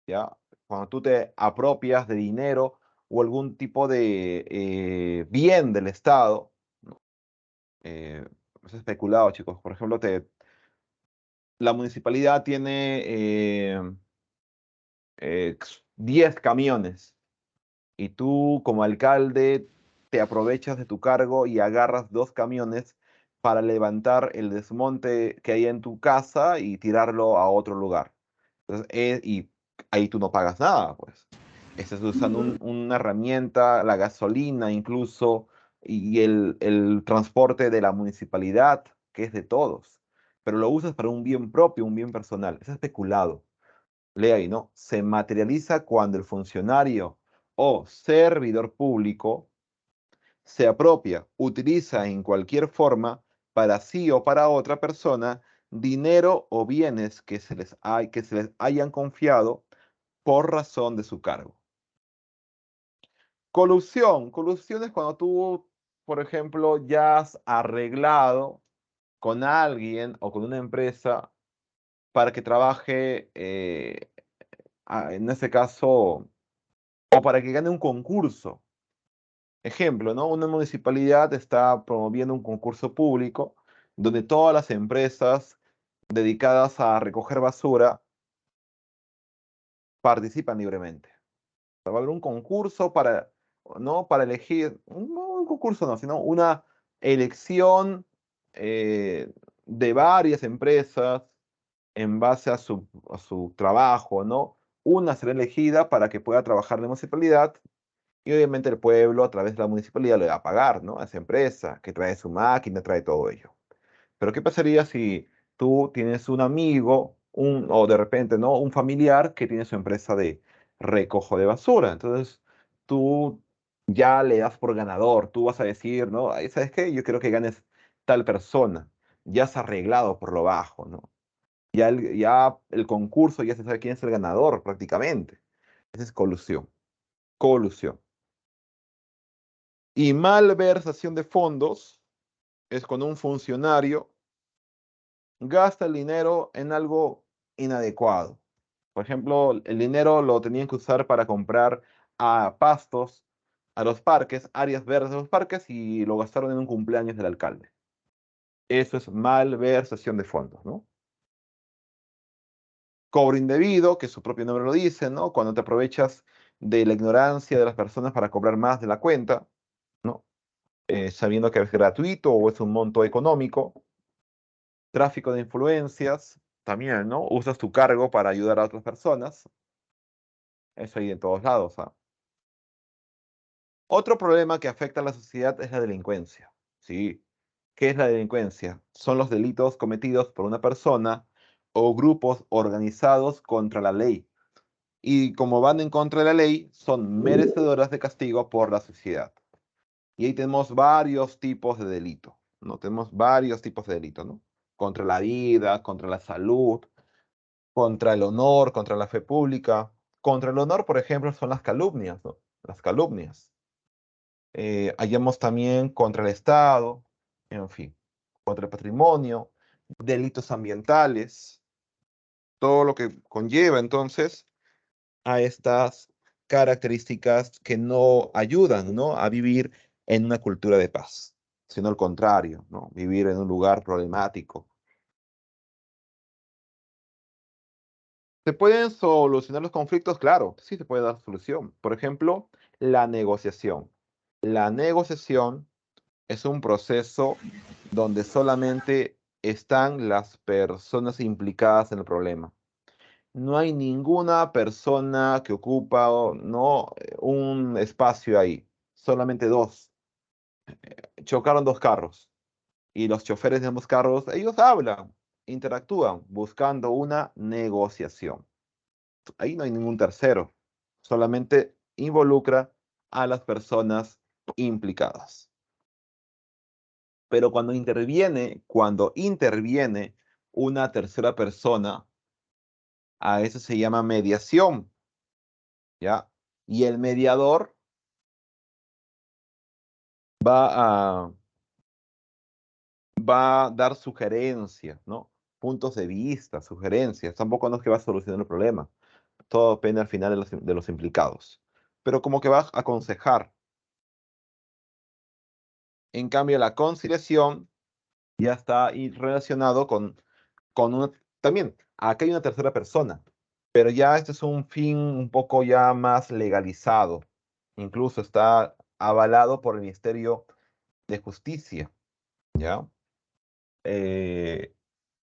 ya, cuando tú te apropias de dinero o algún tipo de bien del Estado, ¿no? Eh, es especulado, chicos. Por ejemplo, la municipalidad tiene 10 camiones y tú como alcalde te aprovechas de tu cargo y agarras 2 camiones para levantar el desmonte que hay en tu casa y tirarlo a otro lugar. Entonces, y ahí tú no pagas nada, pues. Estás usando una herramienta, la gasolina incluso, y el transporte de la municipalidad, que es de todos. Pero lo usas para un bien propio, un bien personal. Es especulado. Lee ahí, ¿no? Se materializa cuando el funcionario o servidor público se apropia, utiliza en cualquier forma para sí o para otra persona dinero o bienes que se les hayan confiado por razón de su cargo. Colusión. Colusión es cuando tú, por ejemplo, ya has arreglado con alguien o con una empresa para que trabaje, en este caso, o para que gane un concurso. Ejemplo, ¿no? Una municipalidad está promoviendo un concurso público donde todas las empresas dedicadas a recoger basura participan libremente. Va a haber un concurso para, no para elegir, no un concurso no, sino una elección eh, de varias empresas en base a su trabajo, ¿no? Una será elegida para que pueda trabajar en la municipalidad y obviamente el pueblo a través de la municipalidad le va a pagar, ¿no?, a esa empresa que trae su máquina, trae todo ello. Pero ¿qué pasaría si tú tienes un amigo, o de repente, ¿no?, un familiar que tiene su empresa de recojo de basura? Entonces, tú ya le das por ganador, tú vas a decir, ¿no? "Ay, ¿sabes qué? Yo quiero que ganes tal persona". Ya has arreglado por lo bajo, ¿no? Ya el concurso ya se sabe quién es el ganador prácticamente. Esa es colusión. Colusión. Y malversación de fondos es cuando un funcionario gasta el dinero en algo inadecuado. Por ejemplo, el dinero lo tenían que usar para comprar pastos a los parques, áreas verdes de los parques, y lo gastaron en un cumpleaños del alcalde. Eso es malversación de fondos, ¿no? Cobro indebido, que su propio nombre lo dice, ¿no? Cuando te aprovechas de la ignorancia de las personas para cobrar más de la cuenta, ¿no? Sabiendo que es gratuito o es un monto económico. Tráfico de influencias, también, ¿no? Usas tu cargo para ayudar a otras personas. Eso hay en todos lados, ¿ah? Otro problema que afecta a la sociedad es la delincuencia. ¿Sí? ¿Qué es la delincuencia? Son los delitos cometidos por una persona o grupos organizados contra la ley. Y como van en contra de la ley, son merecedoras de castigo por la sociedad. Y ahí tenemos varios tipos de delito, ¿no? Tenemos varios tipos de delito, ¿no? Contra la vida, contra la salud, contra el honor, contra la fe pública. Contra el honor, por ejemplo, son las calumnias, ¿no? las calumnias. Hallamos también contra el Estado, en fin, contra el patrimonio, delitos ambientales, todo lo que conlleva entonces a estas características que no ayudan, ¿no?, a vivir en una cultura de paz, sino al contrario, ¿no?, vivir en un lugar problemático. ¿Se pueden solucionar los conflictos? Claro, sí se puede dar solución. Por ejemplo, la negociación. La negociación es un proceso donde solamente están las personas implicadas en el problema. No hay ninguna persona que ocupa no un espacio ahí, solamente dos. Chocaron dos carros y los choferes de ambos carros, ellos hablan, interactúan, buscando una negociación. Ahí no hay ningún tercero, solamente involucra a las personas implicadas. Pero cuando interviene una tercera persona, a eso se llama mediación, ¿ya? Y el mediador va a, va a dar sugerencias, ¿no? Puntos de vista, sugerencias. Tampoco no es que va a solucionar el problema. Todo depende al final de los implicados. Pero como que va a aconsejar. En cambio, la conciliación ya está ahí relacionado con una, también, aquí hay una tercera persona, pero ya este es un fin un poco ya más legalizado. Incluso está avalado por el Ministerio de Justicia, ¿ya? Eh,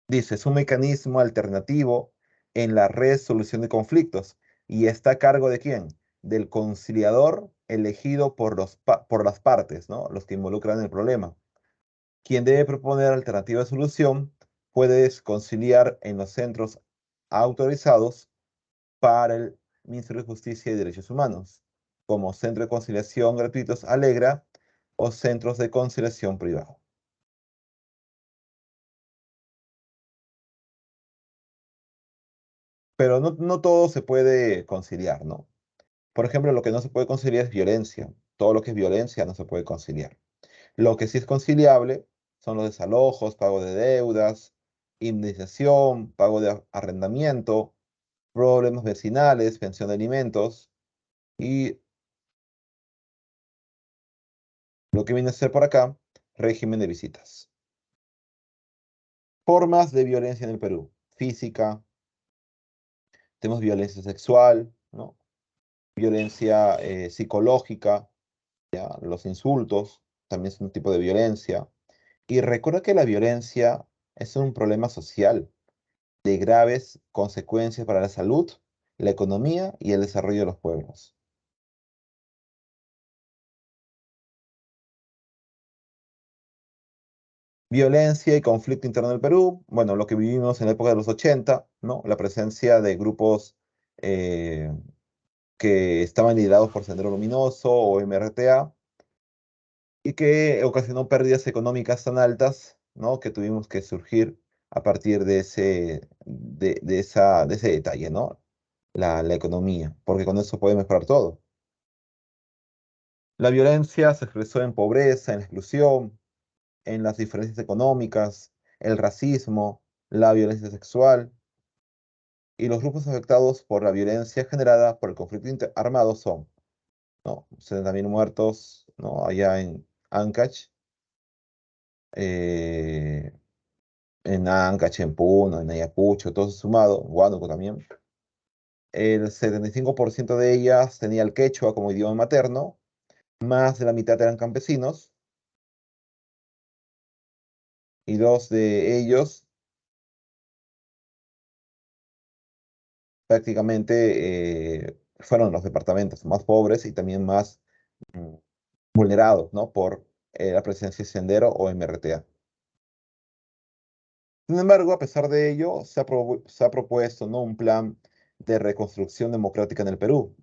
Dice, es un mecanismo alternativo en la resolución de conflictos y está a cargo de quién? Del conciliador elegido por las partes, ¿no? Los que involucran el problema. Quien debe proponer alternativa de solución puede conciliar en los centros autorizados para el Ministerio de Justicia y Derechos Humanos, como Centro de Conciliación Gratuitos Alegra o centros de conciliación privados. Pero no todo se puede conciliar, ¿no? Por ejemplo, lo que no se puede conciliar es violencia. Todo lo que es violencia no se puede conciliar. Lo que sí es conciliable son los desalojos, pago de deudas, indemnización, pago de arrendamiento, problemas vecinales, pensión de alimentos y lo que viene a ser por acá, régimen de visitas. Formas de violencia en el Perú. Física, tenemos violencia sexual, ¿no? Violencia psicológica, ¿ya? Los insultos también son un tipo de violencia. Y recuerda que la violencia es un problema social de graves consecuencias para la salud, la economía y el desarrollo de los pueblos. Violencia y conflicto interno del Perú, bueno, lo que vivimos en la época de los 80, ¿no? La presencia de grupos eh, que estaban liderados por Sendero Luminoso o MRTA y que ocasionó pérdidas económicas tan altas, ¿no?, que tuvimos que surgir a partir de ese detalle, ¿no? La economía, porque con eso puede mejorar todo. La violencia se expresó en pobreza, en exclusión, en las diferencias económicas, el racismo, la violencia sexual, y los grupos afectados por la violencia generada por el conflicto armado son, ¿no?, 70.000 muertos, ¿no?, allá en Ancash, eh, en Puno, en Ayacucho, todo eso sumado, Huánuco también. El 75% de ellas tenía el quechua como idioma materno, más de la mitad eran campesinos, y dos de ellos prácticamente fueron los departamentos más pobres y también más mm, vulnerados, ¿no?, por la presencia de Sendero o MRTA. Sin embargo, a pesar de ello, se ha propuesto, ¿no?, un plan de reconstrucción democrática en el Perú.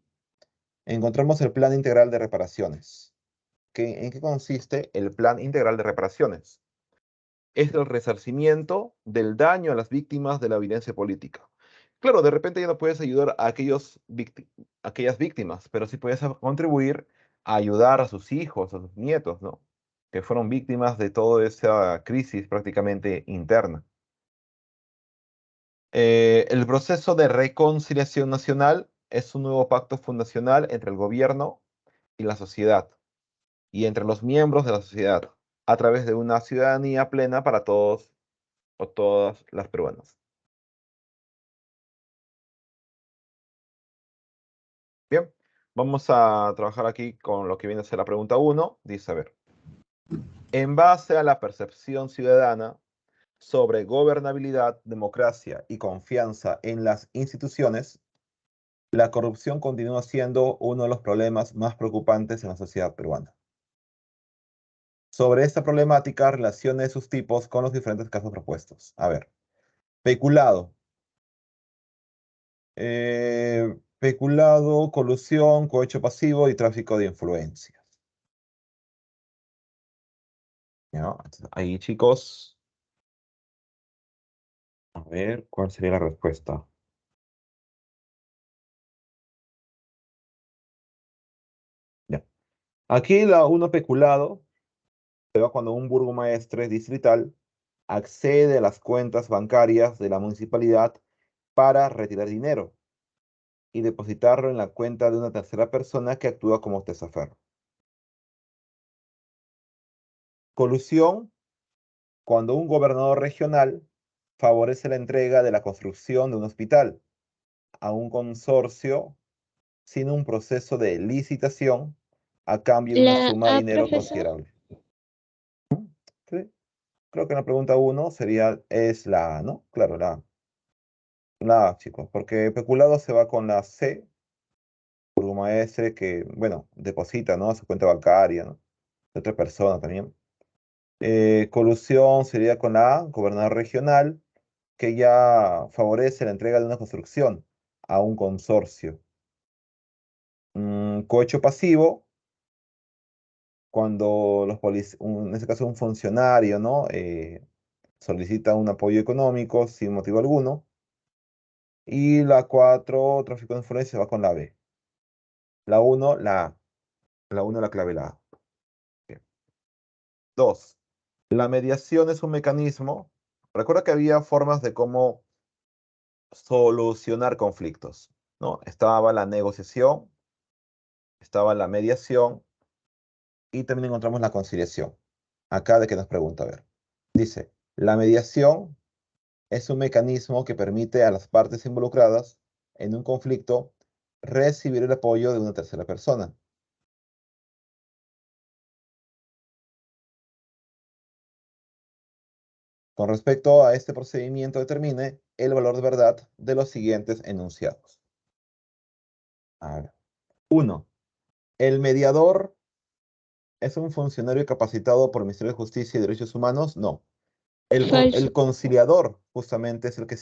Encontramos el Plan Integral de Reparaciones. ¿En qué consiste el Plan Integral de Reparaciones? Es el resarcimiento del daño a las víctimas de la violencia política. Claro, de repente ya no puedes ayudar a aquellas víctimas, pero sí puedes contribuir a ayudar a sus hijos, a sus nietos, ¿no? Que fueron víctimas de toda esa crisis prácticamente interna. El proceso de reconciliación nacional es un nuevo pacto fundacional entre el gobierno y la sociedad, y entre los miembros de la sociedad, a través de una ciudadanía plena para todos o todas las peruanas. Bien, vamos a trabajar aquí con lo que viene a ser la pregunta 1. Dice, a ver, en base a la percepción ciudadana sobre gobernabilidad, democracia y confianza en las instituciones, la corrupción continúa siendo uno de los problemas más preocupantes en la sociedad peruana. Sobre esta problemática, relacione sus tipos con los diferentes casos propuestos. A ver, peculado. Peculado, colusión, cohecho pasivo y tráfico de influencias. ¿Ya? Entonces, ahí, chicos, a ver, ¿cuál sería la respuesta? Ya. Aquí la uno peculado se da cuando un burgomaestre distrital accede a las cuentas bancarias de la municipalidad para retirar dinero y depositarlo en la cuenta de una tercera persona que actúa como testaferro. Colusión, cuando un gobernador regional favorece la entrega de la construcción de un hospital a un consorcio sin un proceso de licitación a cambio de una La suma de A, dinero profesor. considerable. Sí, creo que en la pregunta 1 es la A, ¿no? Claro, la A, chicos, porque peculado se va con la C, burgomaestre que, bueno, deposita, ¿no? A su cuenta bancaria, ¿no? De otra persona también. Colusión sería con la A, gobernador regional, que ya favorece la entrega de una construcción a un consorcio. Cohecho pasivo, cuando en este caso un funcionario, ¿no? Solicita un apoyo económico sin motivo alguno. Y la 4, tráfico de influencia, va con la B. La 1, la A. La 1, la clave la A. Bien. 2. La mediación es un mecanismo. Recuerda que había formas de cómo solucionar conflictos, ¿no? Estaba la negociación, estaba la mediación y también encontramos la conciliación. Acá de que nos pregunta, a ver. Dice, la mediación es un mecanismo que permite a las partes involucradas en un conflicto recibir el apoyo de una tercera persona. Con respecto a este procedimiento, determine el valor de verdad de los siguientes enunciados. A ver. 1. ¿El mediador es un funcionario capacitado por el Ministerio de Justicia y Derechos Humanos? No. Falso. El conciliador justamente es el que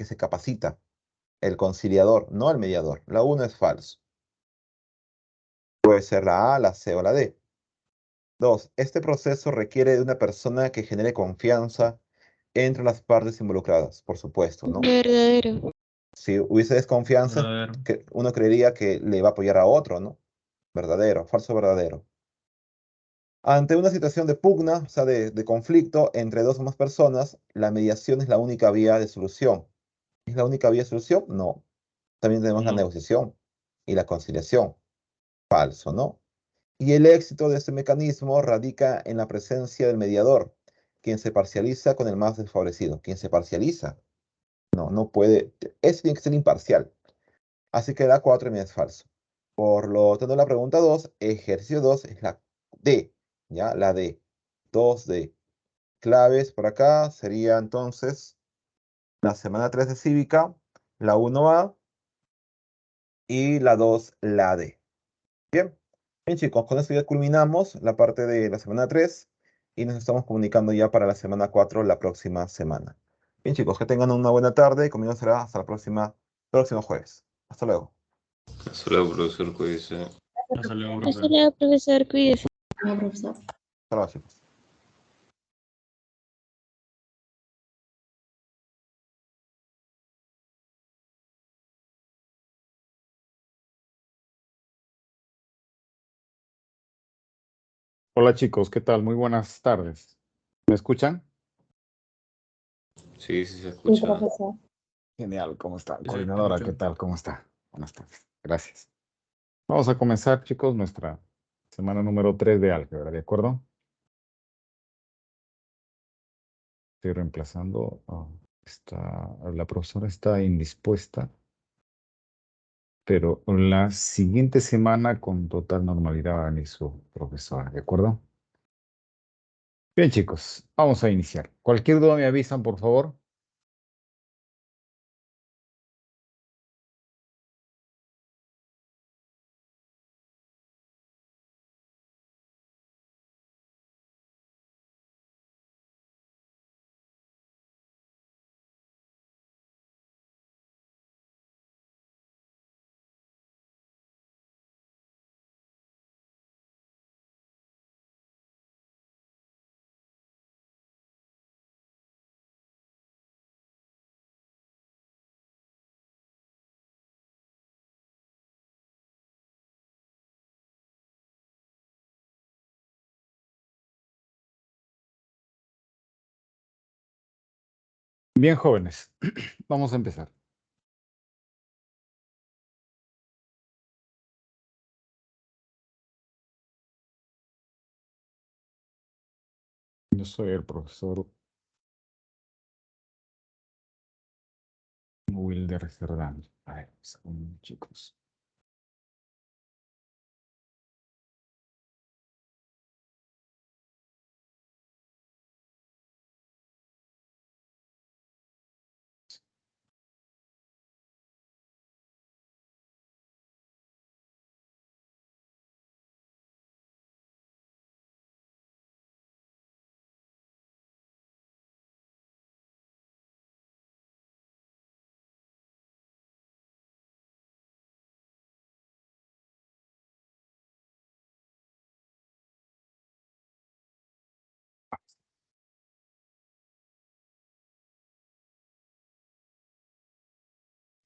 se capacita. El conciliador, no el mediador. La 1 es falso. Puede ser la A, la C o la D. 2. Este proceso requiere de una persona que genere confianza entre las partes involucradas, por supuesto, ¿no? Verdadero. Si hubiese desconfianza, Verdadero. uno creería que le va a apoyar a otro, ¿no? Verdadero, falso, verdadero. Ante una situación de pugna, o sea, de conflicto entre dos o más personas, la mediación es la única vía de solución. ¿Es la única vía de solución? No. También tenemos la No. negociación y la conciliación. Falso, ¿no? Y el éxito de este mecanismo radica en la presencia del mediador, quien se parcializa con el más desfavorecido. Quien se parcializa, no puede, tiene que ser imparcial. Así que la 4 también es falso. Por lo tanto, la pregunta 2, ejercicio 2, es la D, ¿ya? La D, 2D. Claves por acá sería entonces la semana 3 de cívica, la 1A y la 2, la D. Bien, bien chicos, con esto ya culminamos la parte de la semana 3 y nos estamos comunicando ya para la semana 4 la próxima semana. Bien chicos, que tengan una buena tarde y conmigo será hasta la próximo jueves. Hasta luego. Hasta luego, profesor, cuídese. Hasta luego, Hasta profe. luego, profesor. Cuídese. Hasta luego chicos. Hola chicos, ¿qué tal? Muy buenas tardes. ¿Me escuchan? Sí, sí se Sí, escucha. profesor. Genial, ¿cómo está? Sí, Coordinadora, ¿qué escucho. tal? ¿Cómo está? Buenas tardes. Gracias. Vamos a comenzar, chicos, nuestra semana número 3 de álgebra, ¿de acuerdo? Estoy reemplazando. La profesora está indispuesta, pero la siguiente semana con total normalidad va a venir su profesora, ¿de acuerdo? Bien, chicos, vamos a iniciar. Cualquier duda me avisan, por favor. Bien, jóvenes, vamos a empezar. Yo soy el profesor Wilder Cerdán. A ver, segundo, chicos.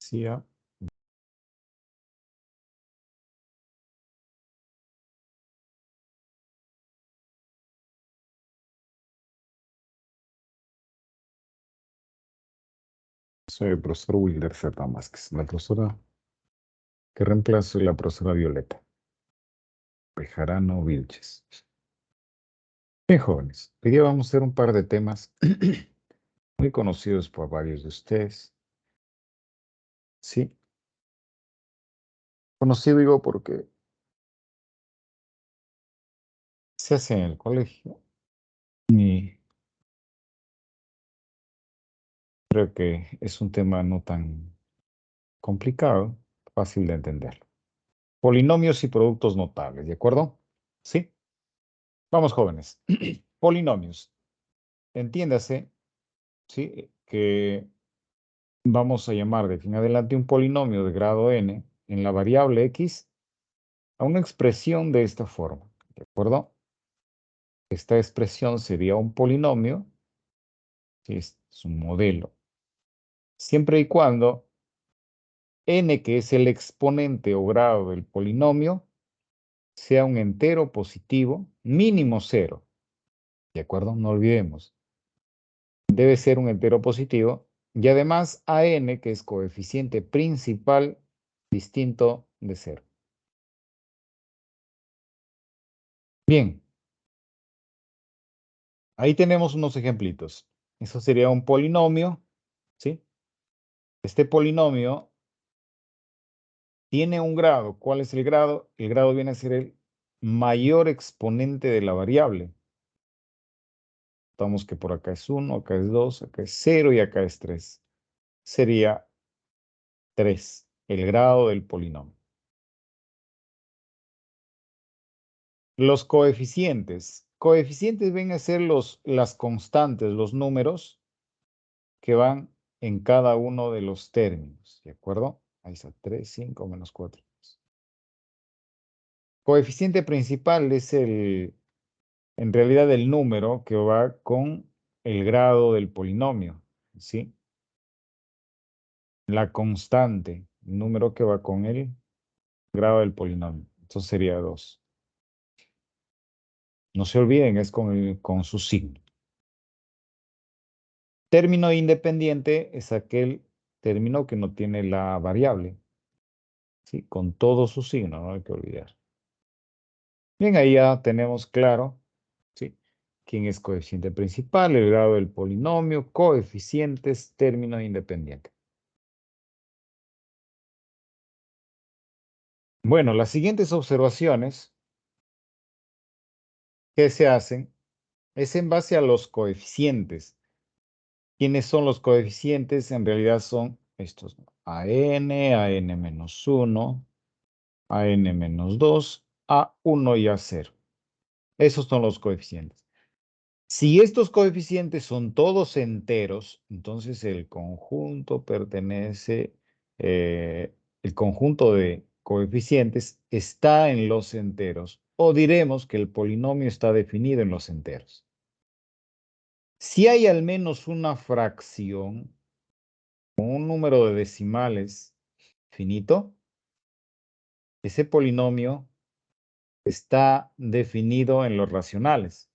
Sí, soy el profesor Wilder Cerdán Vázquez. La profesora que reemplazo es la profesora Violeta Bejarano Vilches. Bien, jóvenes, hoy día vamos a hacer un par de temas muy conocidos por varios de ustedes. Sí, conocido digo porque se hace en el colegio y creo que es un tema no tan complicado, fácil de entender. Polinomios y productos notables, ¿de acuerdo? Sí. Vamos, jóvenes. Polinomios. Entiéndase, ¿sí? Que vamos a llamar de aquí en adelante un polinomio de grado n en la variable x a una expresión de esta forma, ¿de acuerdo? Esta expresión sería un polinomio, ¿sí? Es un modelo, siempre y cuando n, que es el exponente o grado del polinomio, sea un entero positivo mínimo cero, ¿de acuerdo? No olvidemos. Debe ser un entero positivo y además a n, que es coeficiente principal distinto de cero. Bien, ahí tenemos unos ejemplitos. Eso sería un polinomio, ¿sí? Este polinomio tiene un grado. ¿Cuál es el grado? El grado viene a ser el mayor exponente de la variable. Notamos que por acá es 1, acá es 2, acá es 0 y acá es 3. Sería 3, el grado del polinomio. Los coeficientes. Coeficientes vienen a ser las constantes, los números que van en cada uno de los términos, ¿de acuerdo? Ahí está, 3, 5, menos 4. Coeficiente principal es en realidad el número que va con el grado del polinomio, ¿sí? La constante, el número que va con el grado del polinomio. Entonces sería 2. No se olviden, es con su signo. Término independiente es aquel término que no tiene la variable, ¿sí? Con todo su signo, no hay que olvidar. Bien, ahí ya tenemos claro, ¿sí? Quién es coeficiente principal, el grado del polinomio, coeficientes, término independiente. Bueno, las siguientes observaciones que se hacen es en base a los coeficientes. ¿Quiénes son los coeficientes? En realidad son estos, ¿no? AN-1, AN-2, A1 y A0. Esos son los coeficientes. Si estos coeficientes son todos enteros, entonces el conjunto pertenece, el conjunto de coeficientes está en los enteros, o diremos que el polinomio está definido en los enteros. Si hay al menos una fracción con un número de decimales finito, ese polinomio está definido en los racionales.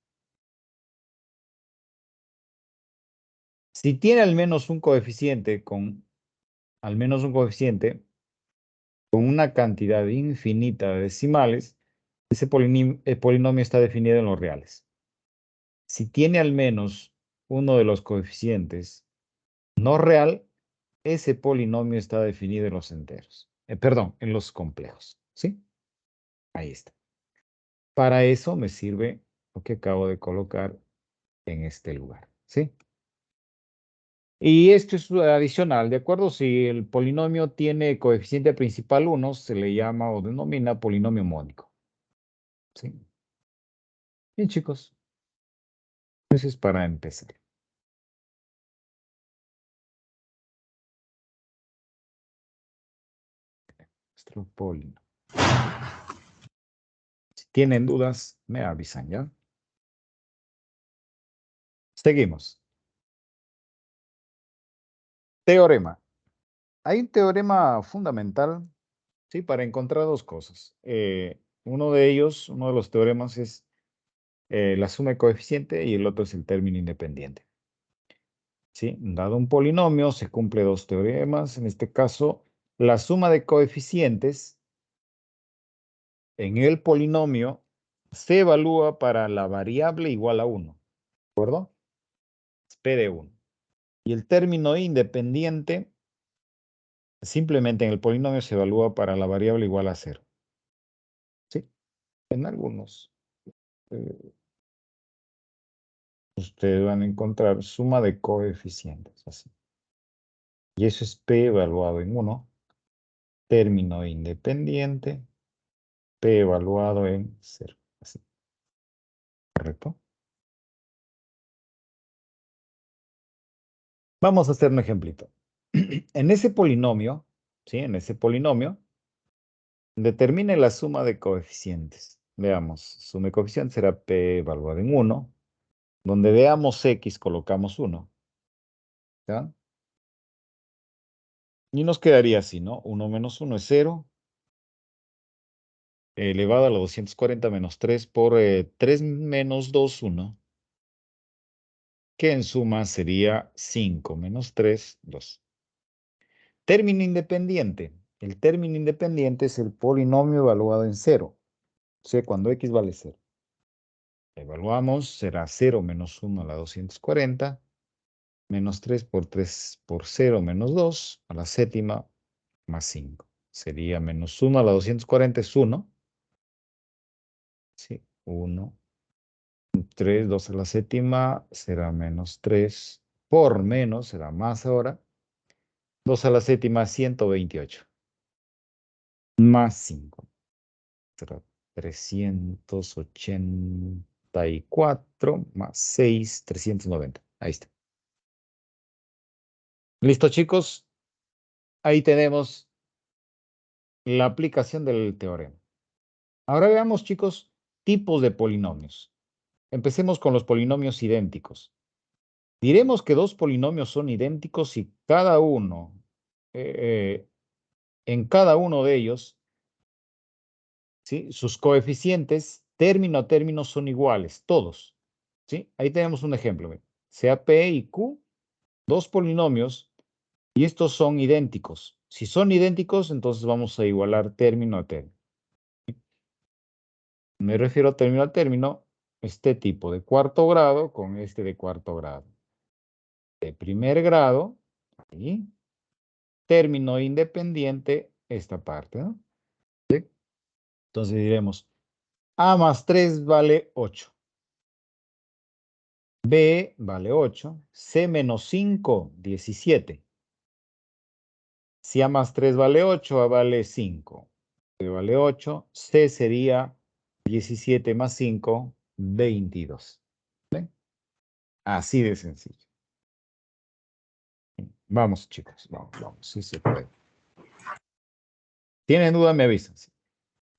Si tiene al menos un coeficiente con una cantidad infinita de decimales, ese polinomio está definido en los reales. Si tiene al menos uno de los coeficientes no real, ese polinomio está definido en los enteros. Perdón, en los complejos. ¿Sí? Ahí está. Para eso me sirve lo que acabo de colocar en este lugar. ¿Sí? Y esto es adicional, ¿de acuerdo? Si el polinomio tiene coeficiente principal 1, se le llama o denomina polinomio mónico. ¿Sí? Bien, chicos. Eso es para empezar. Nuestro polinomio. Si tienen dudas, me avisan, ¿ya? Seguimos. Teorema. Hay un teorema fundamental, ¿sí? Para encontrar dos cosas. Uno de los teoremas es la suma de coeficiente y el otro es el término independiente. ¿Sí? Dado un polinomio, se cumple dos teoremas. En este caso, la suma de coeficientes en el polinomio se evalúa para la variable igual a 1. ¿De acuerdo? Es P de 1. Y el término independiente, simplemente en el polinomio se evalúa para la variable igual a 0. ¿Sí? En algunos. Ustedes van a encontrar suma de coeficientes. Así. Y eso es P evaluado en 1. Término independiente. P evaluado en 0. Así. ¿Correcto? Vamos a hacer un ejemplito. En ese polinomio, ¿sí? En ese polinomio, determine la suma de coeficientes. Veamos, suma de coeficientes será P evaluado en 1. Donde veamos X, colocamos 1. ¿Ya? Y nos quedaría así, ¿no? 1 menos 1 es 0. Elevado a la 240 menos 3 por 3 menos 2, 1. Que en suma sería 5 menos 3, 2. Término independiente. El término independiente es el polinomio evaluado en 0. O sea, cuando X vale 0. Evaluamos, será 0 menos 1 a la 240, menos 3 por 0 menos 2 a la séptima, más 5. Sería menos 1 a la 240 es 1. Sí, 1. 3, 2 a la séptima será menos 3. Por menos será más ahora. 2 a la séptima, 128. Más 5. Será 384 más 6, 390. Ahí está. ¿Listo, chicos? Ahí tenemos la aplicación del teorema. Ahora veamos, chicos, tipos de polinomios. Empecemos con los polinomios idénticos. Diremos que dos polinomios son idénticos si cada uno, en cada uno de ellos, ¿sí? Sus coeficientes término a término son iguales, todos. ¿Sí? Ahí tenemos un ejemplo. Miren. Sea P y Q, dos polinomios, y estos son idénticos. Si son idénticos, entonces vamos a igualar término a término. Me refiero a término, este tipo de cuarto grado con este de cuarto grado. De primer grado, ahí, término independiente, esta parte, ¿no? ¿Sí? Entonces diremos, A más 3 vale 8. B vale 8. C menos 5, 17. Si A más 3 vale 8, A vale 5. B vale 8. C sería 17 más 5, 22. ¿Ven? Así de sencillo. Vamos, chicos. Vamos. Sí se puede. ¿Tienen duda? Me avisan.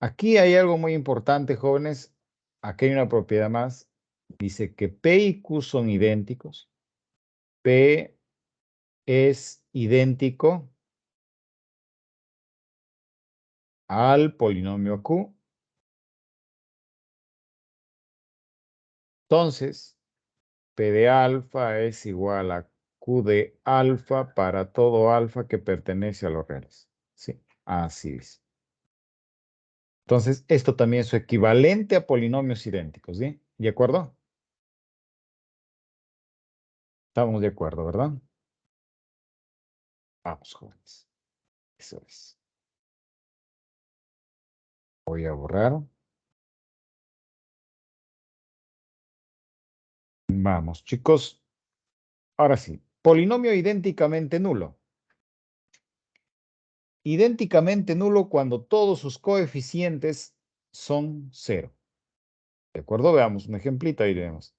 Aquí hay algo muy importante, jóvenes. Aquí hay una propiedad más. Dice que P y Q son idénticos. P es idéntico al polinomio Q. Entonces, P de alfa es igual a Q de alfa para todo alfa que pertenece a los reales. Sí, así es. Entonces, esto también es su equivalente a polinomios idénticos, ¿sí? ¿De acuerdo? Estamos de acuerdo, ¿verdad? Vamos, jóvenes. Eso es. Voy a borrar. Vamos, chicos. Ahora sí. Polinomio idénticamente nulo. Idénticamente nulo cuando todos sus coeficientes son 0. ¿De acuerdo? Veamos un ejemplito, ahí tenemos.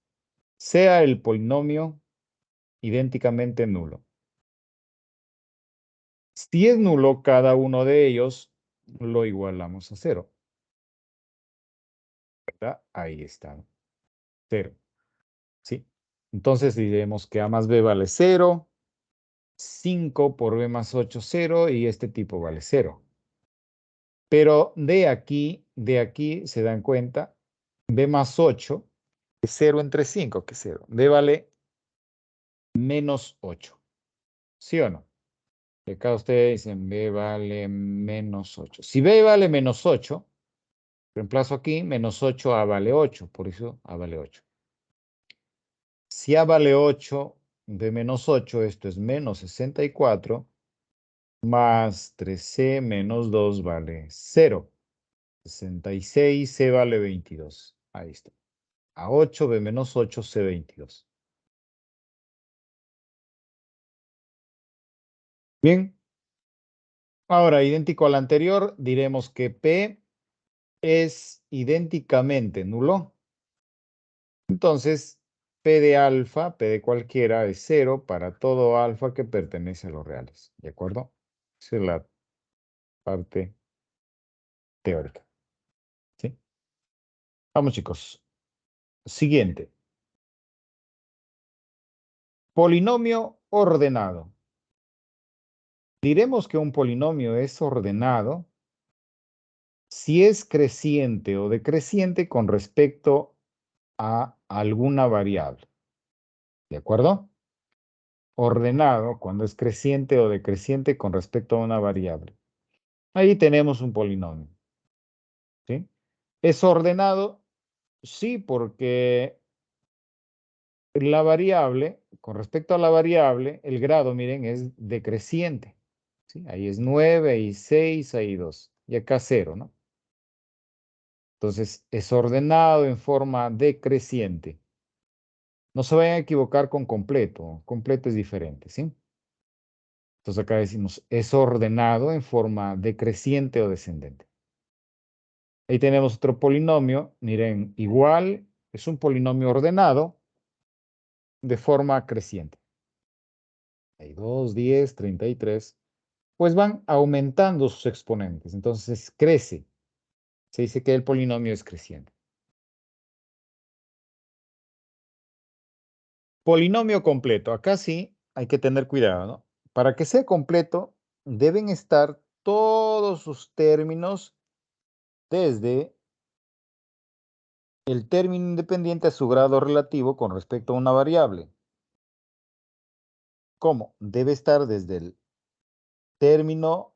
Sea el polinomio idénticamente nulo. Si es nulo, cada uno de ellos lo igualamos a 0. ¿Verdad? Ahí está. 0. ¿Sí? Entonces diremos que A más B vale 0. 5 por B más 8, 0. Y este tipo vale 0. Pero de aquí se dan cuenta, B más 8 es 0 entre 5, que es 0. B vale menos 8. ¿Sí o no? Y acá ustedes dicen B vale menos 8. Si B vale menos 8, reemplazo aquí, menos 8, A vale 8. Por eso A vale 8. Si A vale 8, B menos 8, esto es menos 64, más 3C menos 2 vale 0. 66, C vale 22. Ahí está. A 8, B menos 8, C 22. Bien. Ahora, idéntico al anterior, diremos que P es idénticamente nulo. Entonces, P de alfa, P de cualquiera, es 0 para todo alfa que pertenece a los reales. ¿De acuerdo? Esa es la parte teórica. ¿Sí? Vamos, chicos. Siguiente. Polinomio ordenado. Diremos que un polinomio es ordenado si es creciente o decreciente con respecto a alguna variable. ¿De acuerdo? Ordenado cuando es creciente o decreciente con respecto a una variable. Ahí tenemos un polinomio. ¿Sí? ¿Es ordenado? Sí, porque la variable, con respecto a la variable, el grado, miren, es decreciente. ¿Sí? Ahí es 9 y 6, ahí 2. Y acá 0, ¿no? Entonces, es ordenado en forma decreciente. No se vayan a equivocar con completo. Completo es diferente, ¿sí? Entonces acá decimos, es ordenado en forma decreciente o descendente. Ahí tenemos otro polinomio. Miren, igual es un polinomio ordenado de forma creciente. Hay 2, 10, 33. Pues van aumentando sus exponentes. Entonces crece. Se dice que el polinomio es creciente. Polinomio completo. Acá sí hay que tener cuidado, ¿no? Para que sea completo, deben estar todos sus términos desde el término independiente a su grado relativo con respecto a una variable. ¿Cómo? Debe estar desde el término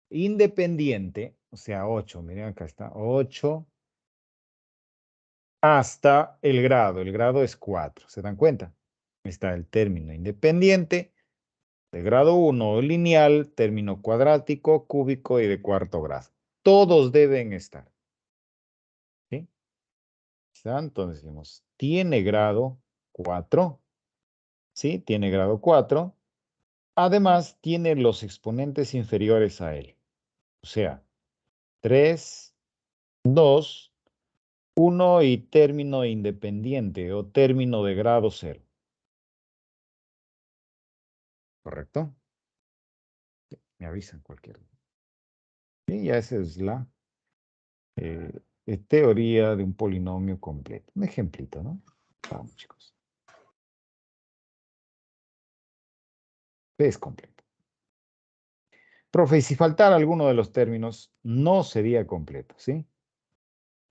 independiente, o sea, 8, miren acá está, 8, hasta el grado. El grado es 4, ¿se dan cuenta? Está el término independiente de grado 1 lineal, término cuadrático, cúbico y de cuarto grado. Todos deben estar. ¿Sí? Entonces decimos, tiene grado 4. ¿Sí? Tiene grado 4. Además, tiene los exponentes inferiores a él. O sea, 3, 2, 1 y término independiente o término de grado 0. ¿Correcto? Me avisan cualquier. Y ya esa es la teoría de un polinomio completo. Un ejemplito, ¿no? Vamos, chicos. Es completo. Profe, y si faltara alguno de los términos, no sería completo, ¿sí?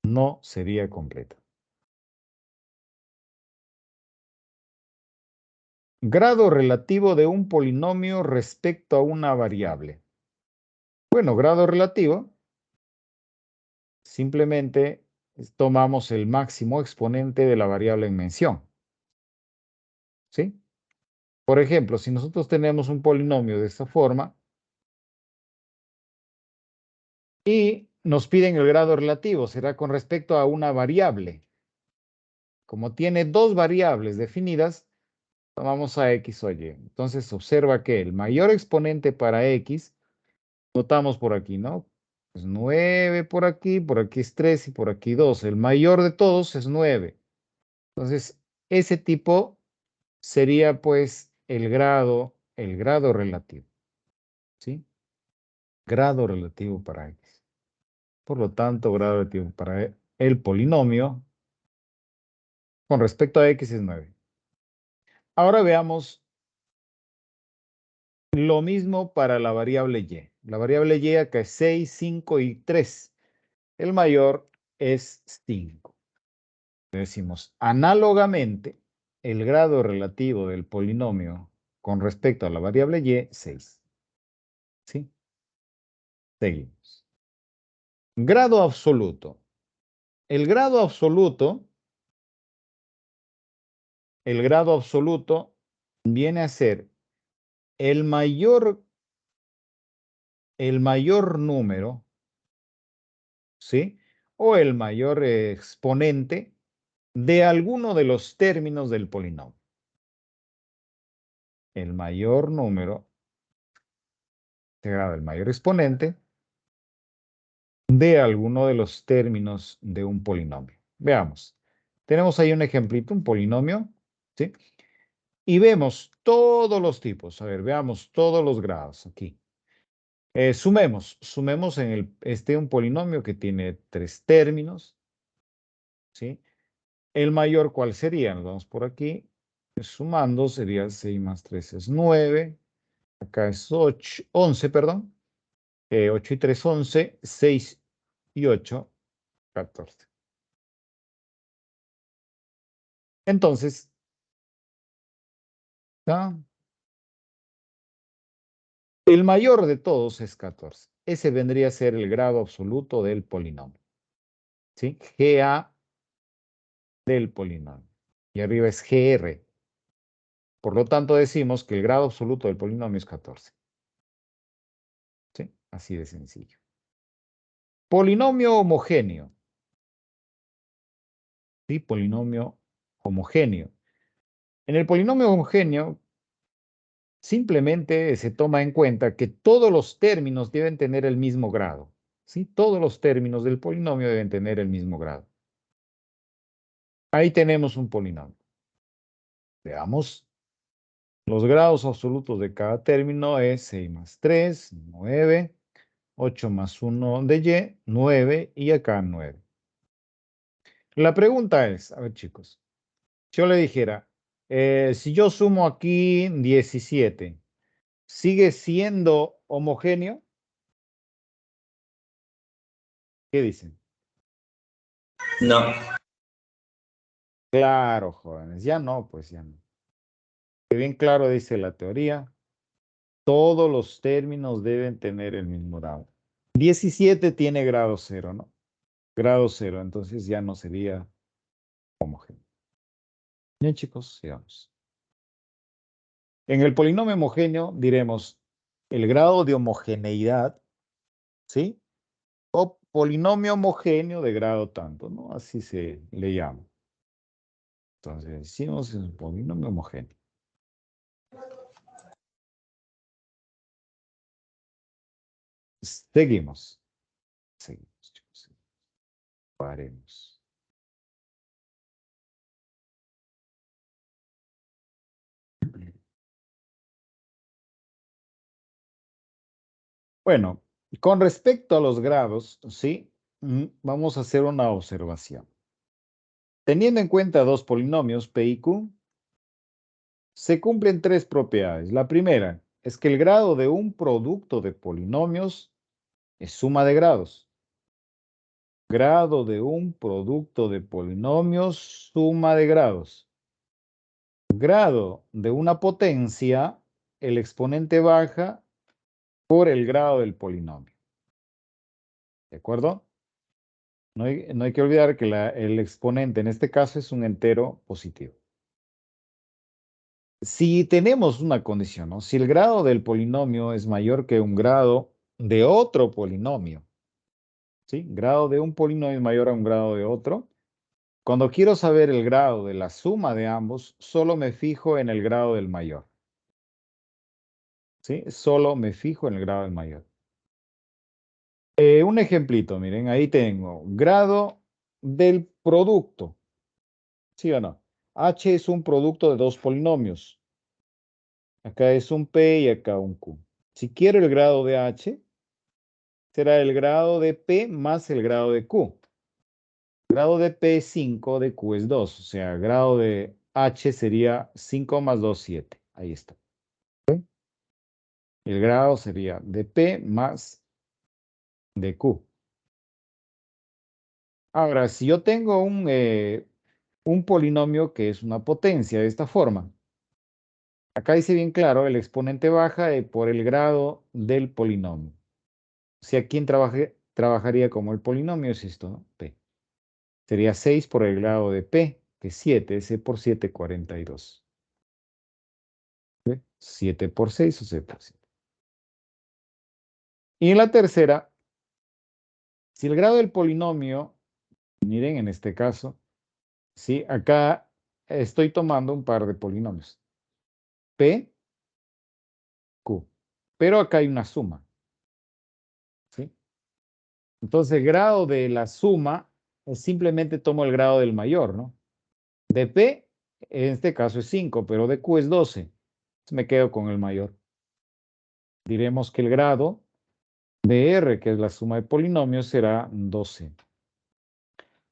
No sería completo. Grado relativo de un polinomio respecto a una variable. Bueno, grado relativo, simplemente tomamos el máximo exponente de la variable en mención. ¿Sí? Por ejemplo, si nosotros tenemos un polinomio de esta forma y nos piden el grado relativo, será con respecto a una variable. Como tiene dos variables definidas, tomamos a X o Y. Entonces observa que el mayor exponente para X, notamos por aquí, ¿no? Es 9 por aquí es 3 y por aquí 2. El mayor de todos es 9. Entonces, ese tipo sería pues el grado relativo, ¿sí? Grado relativo para X. Por lo tanto, grado relativo para el polinomio con respecto a X es 9. Ahora veamos lo mismo para la variable Y. La variable Y acá es 6, 5 y 3. El mayor es 5. Decimos, análogamente, el grado relativo del polinomio con respecto a la variable Y, 6. ¿Sí? Seguimos. Grado absoluto. El grado absoluto viene a ser el mayor número, ¿sí? O el mayor exponente de alguno de los términos del polinomio. El mayor número, el mayor exponente de alguno de los términos de un polinomio. Veamos. Tenemos ahí un ejemplito, un polinomio, ¿sí? Y vemos todos los tipos. A ver, veamos todos los grados aquí. Sumemos en un polinomio que tiene 3 términos, ¿sí? El mayor, ¿cuál sería? Nos vamos por aquí. Sumando sería 6 más 3 es 9. Acá es 11, perdón. 8 y 3, 11. 6 y 8, 14. Entonces, ¿está? El mayor de todos es 14. Ese vendría a ser el grado absoluto del polinomio. ¿Sí? GA del polinomio. Y arriba es GR. Por lo tanto, decimos que el grado absoluto del polinomio es 14. ¿Sí? Así de sencillo. Polinomio homogéneo. ¿Sí? Polinomio homogéneo. En el polinomio homogéneo, simplemente se toma en cuenta que todos los términos deben tener el mismo grado. ¿Sí? Todos los términos del polinomio deben tener el mismo grado. Ahí tenemos un polinomio. Veamos. Los grados absolutos de cada término es 6 más 3, 9, 8 más 1 de Y, 9 y acá 9. La pregunta es, a ver chicos, si yo le dijera, si yo sumo aquí 17, ¿sigue siendo homogéneo? ¿Qué dicen? No. Claro, jóvenes, ya no, pues ya no. Que bien claro dice la teoría, todos los términos deben tener el mismo grado. 17 tiene grado cero, ¿no? Grado cero, entonces ya no sería homogéneo. Bien, chicos, sigamos. En el polinomio homogéneo diremos el grado de homogeneidad, ¿sí? O polinomio homogéneo de grado tanto, ¿no? Así se le llama. Entonces, decimos es un polinomio homogéneo. Seguimos. Seguimos, chicos. Paremos. Bueno, con respecto a los grados, ¿sí? Vamos a hacer una observación. Teniendo en cuenta dos polinomios, P y Q, se cumplen tres propiedades. La primera es que el grado de un producto de polinomios es suma de grados. Grado de un producto de polinomios, suma de grados. Grado de una potencia, el exponente baja por el grado del polinomio. ¿De acuerdo? No hay que olvidar que el exponente en este caso es un entero positivo. Si tenemos una condición, ¿no? Si el grado del polinomio es mayor que un grado de otro polinomio, ¿sí? Grado de un polinomio es mayor a un grado de otro. Cuando quiero saber el grado de la suma de ambos, solo me fijo en el grado del mayor. ¿Sí? Solo me fijo en el grado del mayor. Un ejemplito, miren, ahí tengo grado del producto. ¿Sí o no? H es un producto de dos polinomios. Acá es un P y acá un Q. Si quiero el grado de H, será el grado de P más el grado de Q. Grado de P es 5, de Q es 2. O sea, grado de H sería 5 más 2, 7. Ahí está. ¿Okay? El grado sería de P más de Q. Ahora, si yo tengo un polinomio que es una potencia de esta forma, acá dice bien claro, el exponente baja por el grado del polinomio. Si aquí trabajaría como el polinomio es esto, ¿no? P. Sería 6 por el grado de P, que es 7, C por 7, 42. ¿Ve? 7 por 6 o C por 7. Y en la tercera, si el grado del polinomio, miren en este caso, ¿sí? Acá estoy tomando un par de polinomios. P, Q. Pero acá hay una suma. ¿Sí? Entonces, el grado de la suma simplemente tomo el grado del mayor, ¿no? De P, en este caso es 5, pero de Q es 12. Entonces me quedo con el mayor. Diremos que el grado de R, que es la suma de polinomios, será 12.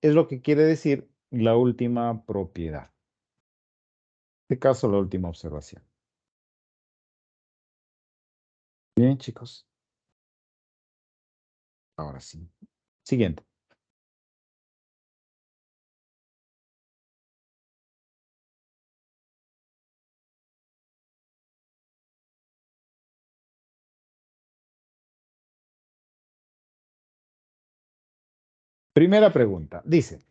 Es lo que quiere decir la última propiedad. En este caso, la última observación. Bien, chicos. Ahora sí. Siguiente. Primera pregunta. Dice,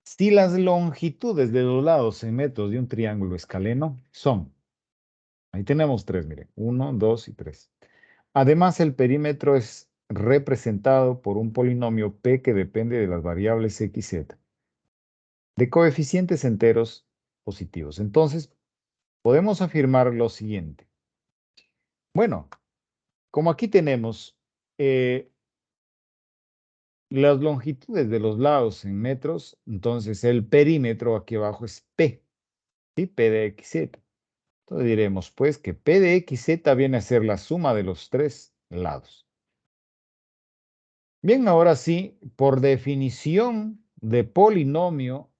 si las longitudes de los lados en metros de un triángulo escaleno son, ahí tenemos tres, miren, 1, 2 y 3. Además, el perímetro es representado por un polinomio P que depende de las variables X, Z, de coeficientes enteros positivos. Entonces, podemos afirmar lo siguiente. Bueno, como aquí tenemos las longitudes de los lados en metros, entonces el perímetro aquí abajo es P, ¿sí? P de XZ. Entonces diremos pues que P de XZ viene a ser la suma de los tres lados. Bien, ahora sí, por definición de polinomio,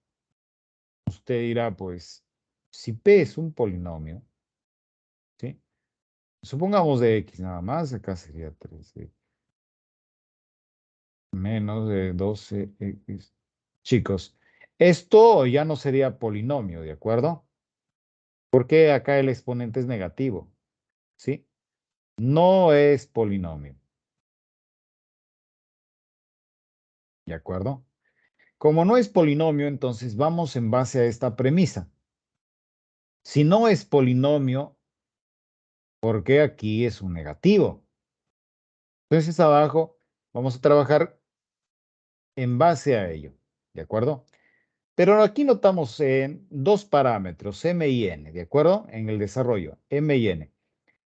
usted dirá pues, si P es un polinomio, ¿sí? Supongamos de X nada más, acá sería 3. Menos de 12x. Chicos, esto ya no sería polinomio, ¿de acuerdo? Porque acá el exponente es negativo, ¿sí? No es polinomio. ¿De acuerdo? Como no es polinomio, entonces vamos en base a esta premisa. Si no es polinomio, ¿por qué aquí es un negativo? Entonces abajo vamos a trabajar en base a ello, ¿de acuerdo? Pero aquí notamos dos parámetros, M y N, ¿de acuerdo? En el desarrollo, M y N.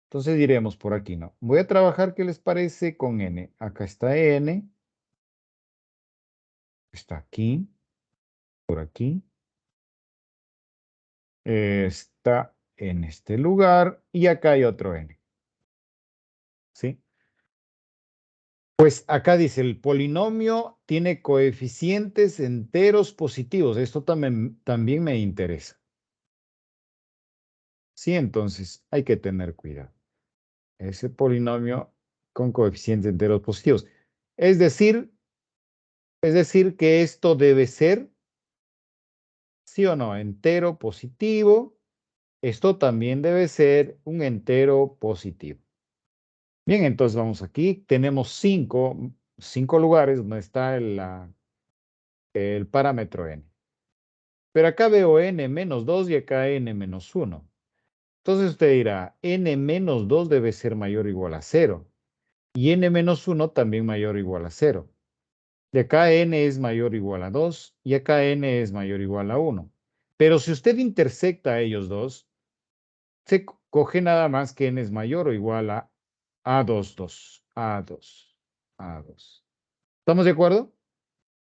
Entonces diremos por aquí, ¿no? Voy a trabajar, ¿qué les parece con N? Acá está N, está aquí, por aquí, está en este lugar y acá hay otro N, ¿sí? Pues acá dice, el polinomio tiene coeficientes enteros positivos. Esto también me interesa. Sí, entonces hay que tener cuidado. Ese polinomio con coeficientes enteros positivos. Es decir que esto debe ser, sí o no, entero positivo. Esto también debe ser un entero positivo. Bien, entonces vamos aquí. Tenemos cinco lugares donde está el parámetro n. Pero acá veo n menos 2 y acá n menos 1. Entonces usted dirá, n menos 2 debe ser mayor o igual a 0. Y n menos 1 también mayor o igual a 0. De acá n es mayor o igual a 2 y acá n es mayor o igual a 1. Pero si usted intersecta a ellos dos, se coge nada más que n es mayor o igual a A2, 2, A2, A2. ¿Estamos de acuerdo?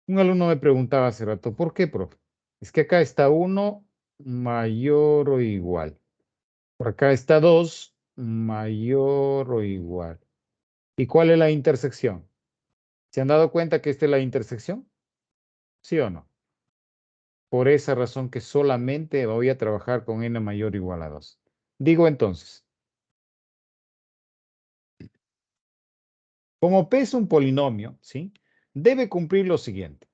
Un alumno me preguntaba hace rato, ¿por qué, profe? Es que acá está 1 mayor o igual. Por acá está 2 mayor o igual. ¿Y cuál es la intersección? ¿Se han dado cuenta que esta es la intersección? ¿Sí o no? Por esa razón que solamente voy a trabajar con n mayor o igual a 2. Digo entonces, como P es un polinomio, ¿sí? Debe cumplir lo siguiente.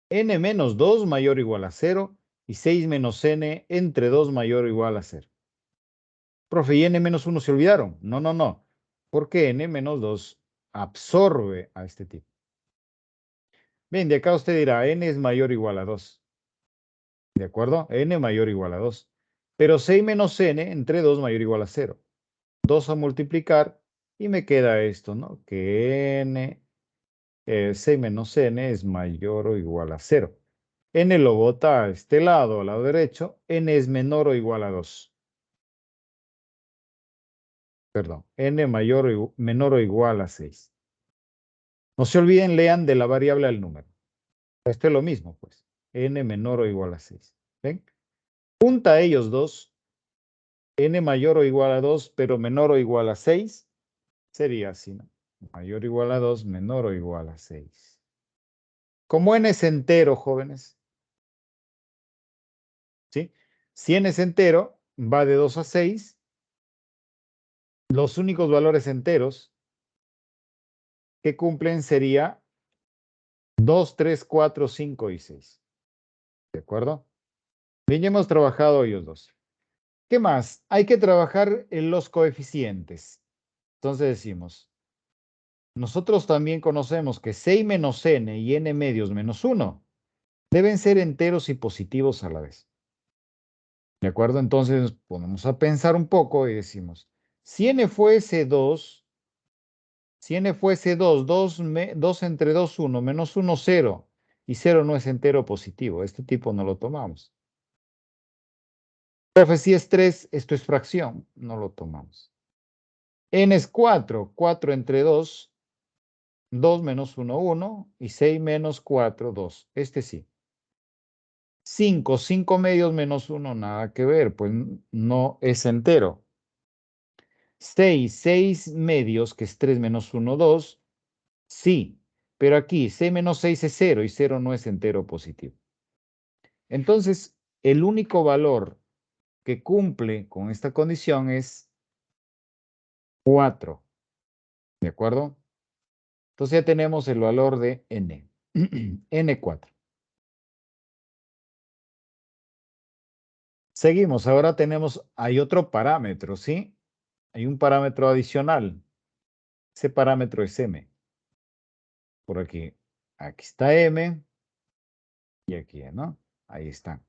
N menos 2 mayor o igual a 0 y 6 menos n entre 2 mayor o igual a 0. Profe, ¿y n menos 1 se olvidaron? No, no, no. Porque n menos 2 absorbe a este tipo. Bien, de acá usted dirá, n es mayor o igual a 2. ¿De acuerdo? N mayor o igual a 2. Pero 6 menos n entre 2 mayor o igual a 0. 2 a multiplicar y me queda esto, ¿no? Que n, 6 menos n es mayor o igual a 0. N lo bota a este lado, al lado derecho. N es menor o igual a 2. Perdón, n menor o igual a 6. No se olviden, lean de la variable al número. Esto es lo mismo, pues. N menor o igual a 6. ¿Ven? Junta a ellos dos, n mayor o igual a 2, pero menor o igual a 6. Sería así, ¿no? Mayor o igual a 2, menor o igual a 6. Como n es entero, jóvenes, ¿sí? Si n es entero, va de 2 a 6. Los únicos valores enteros que cumplen sería 2, 3, 4, 5 y 6. ¿De acuerdo? Bien, ya hemos trabajado ellos dos. ¿Qué más? Hay que trabajar en los coeficientes. Entonces decimos, nosotros también conocemos que 6 menos n y n medios menos 1 deben ser enteros y positivos a la vez. ¿De acuerdo? Entonces nos ponemos a pensar un poco y decimos, si n fuese 2, 2 entre 2, 1, menos 1, 0, y 0 no es entero positivo, este tipo no lo tomamos. Profe, si es 3, esto es fracción, no lo tomamos. N es 4, 4 entre 2, 2 menos 1, 1, y 6 menos 4, 2. Este sí. 5, 5 medios menos 1, nada que ver, pues no es entero. 6, 6 medios, que es 3 menos 1, 2, sí, pero aquí 6 menos 6 es 0 y 0 no es entero positivo. Entonces, el único valor que cumple con esta condición es 4. ¿De acuerdo? Entonces ya tenemos el valor de n. n4. Seguimos. Ahora hay otro parámetro, ¿sí? Hay un parámetro adicional. Ese parámetro es m. Por aquí. Aquí está m. Y aquí, ¿no? Ahí está.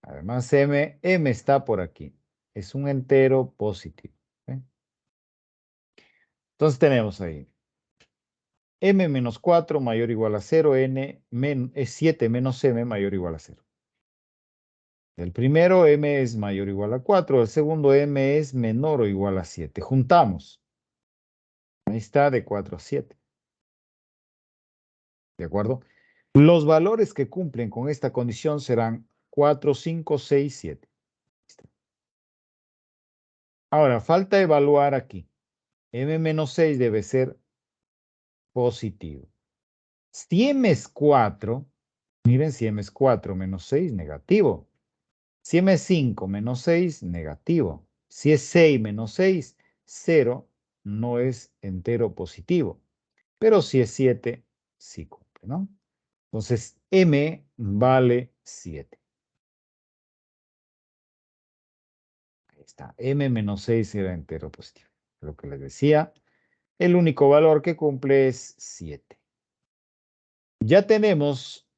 Además, m está por aquí. Es un entero positivo. ¿Sí? Entonces tenemos ahí m menos 4 mayor o igual a 0, es 7 menos m mayor o igual a 0. El primero m es mayor o igual a 4, el segundo m es menor o igual a 7. Juntamos. Ahí está de 4 a 7. ¿De acuerdo? Los valores que cumplen con esta condición serán 4, 5, 6, 7. Ahora, falta evaluar aquí. M menos 6 debe ser positivo. Si m es 4, miren, si m es 4 menos 6, negativo. Si m es 5 menos 6, negativo. Si es 6 menos 6, 0, no es entero positivo. Pero si es 7, sí cumple, ¿no? Entonces, m vale 7. Ahí está. M menos 6 era entero positivo. Lo que les decía, el único valor que cumple es 7. Ya tenemos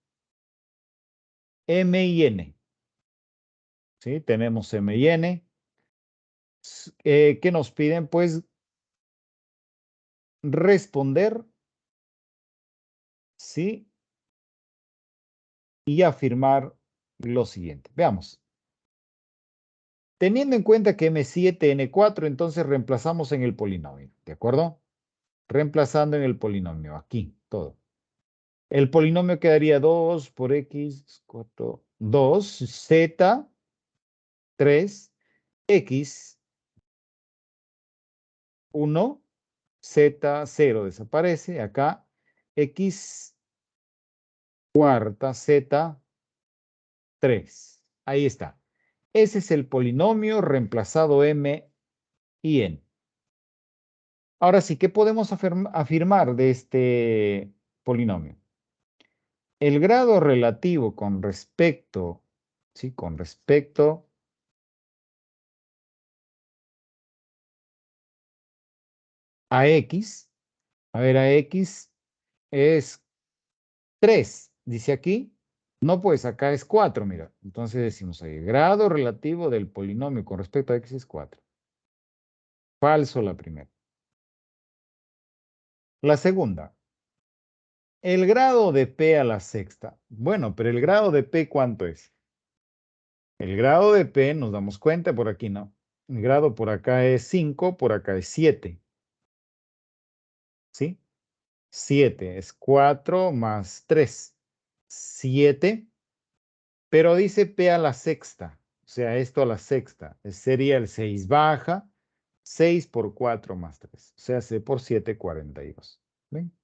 m y n. ¿Sí? Tenemos m y n. ¿Qué nos piden? Pues responder, ¿sí? Y afirmar lo siguiente. Veamos. Teniendo en cuenta que M7, N4, entonces reemplazamos en el polinomio, ¿de acuerdo? Reemplazando en el polinomio, aquí, todo. El polinomio quedaría 2 por X, 4, 2, Z, 3, X, 1, Z, 0 desaparece, acá, X, cuarta, Z, 3. Ahí está. Ese es el polinomio reemplazado M y N. Ahora sí, ¿qué podemos afirmar de este polinomio? El grado relativo con respecto, ¿sí? Con respecto a X, a ver, a X es 3, dice aquí. No, pues acá es 4, mira. Entonces decimos ahí, grado relativo del polinomio con respecto a X es 4. Falso la primera. La segunda, el grado de P a la sexta. Bueno, pero el grado de P, ¿cuánto es? El grado de P, nos damos cuenta, por aquí no. El grado por acá es 5, por acá es 7. ¿Sí? 7 es 4 más 3. 7, pero dice P a la sexta. O sea, esto a la sexta. Sería el 6 baja. 6 por 4 más 3. O sea, C por 7, 42. ¿Ven?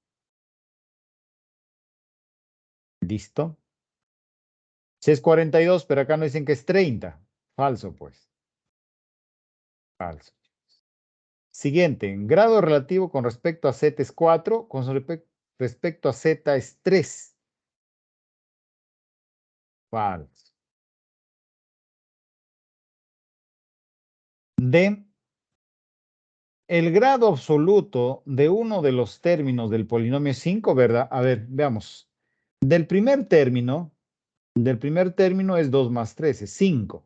¿Listo? Si es 42, pero acá no dicen que es 30. Falso, pues. Falso. Siguiente, en grado relativo con respecto a Z es 4, con respecto a Z es 3. Falso. D, el grado absoluto de uno de los términos del polinomio es 5, ¿verdad? A ver, veamos. Del primer término es 2 más 3, es 5.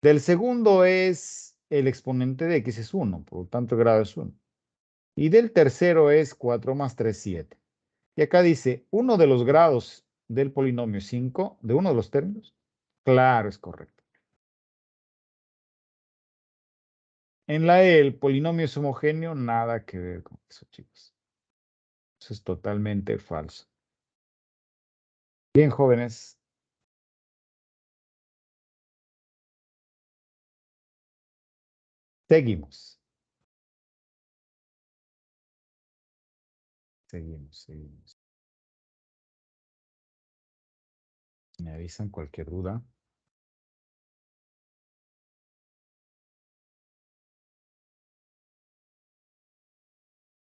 Del segundo es el exponente de x es 1, por lo tanto el grado es 1. Y del tercero es 4 más 3, 7. Y acá dice, uno de los grados del polinomio es 5, de uno de los términos. Claro, es correcto. En la E, el polinomio es homogéneo, nada que ver con eso, chicos. Eso es totalmente falso. Bien, jóvenes. Seguimos. Seguimos. Me avisan cualquier duda.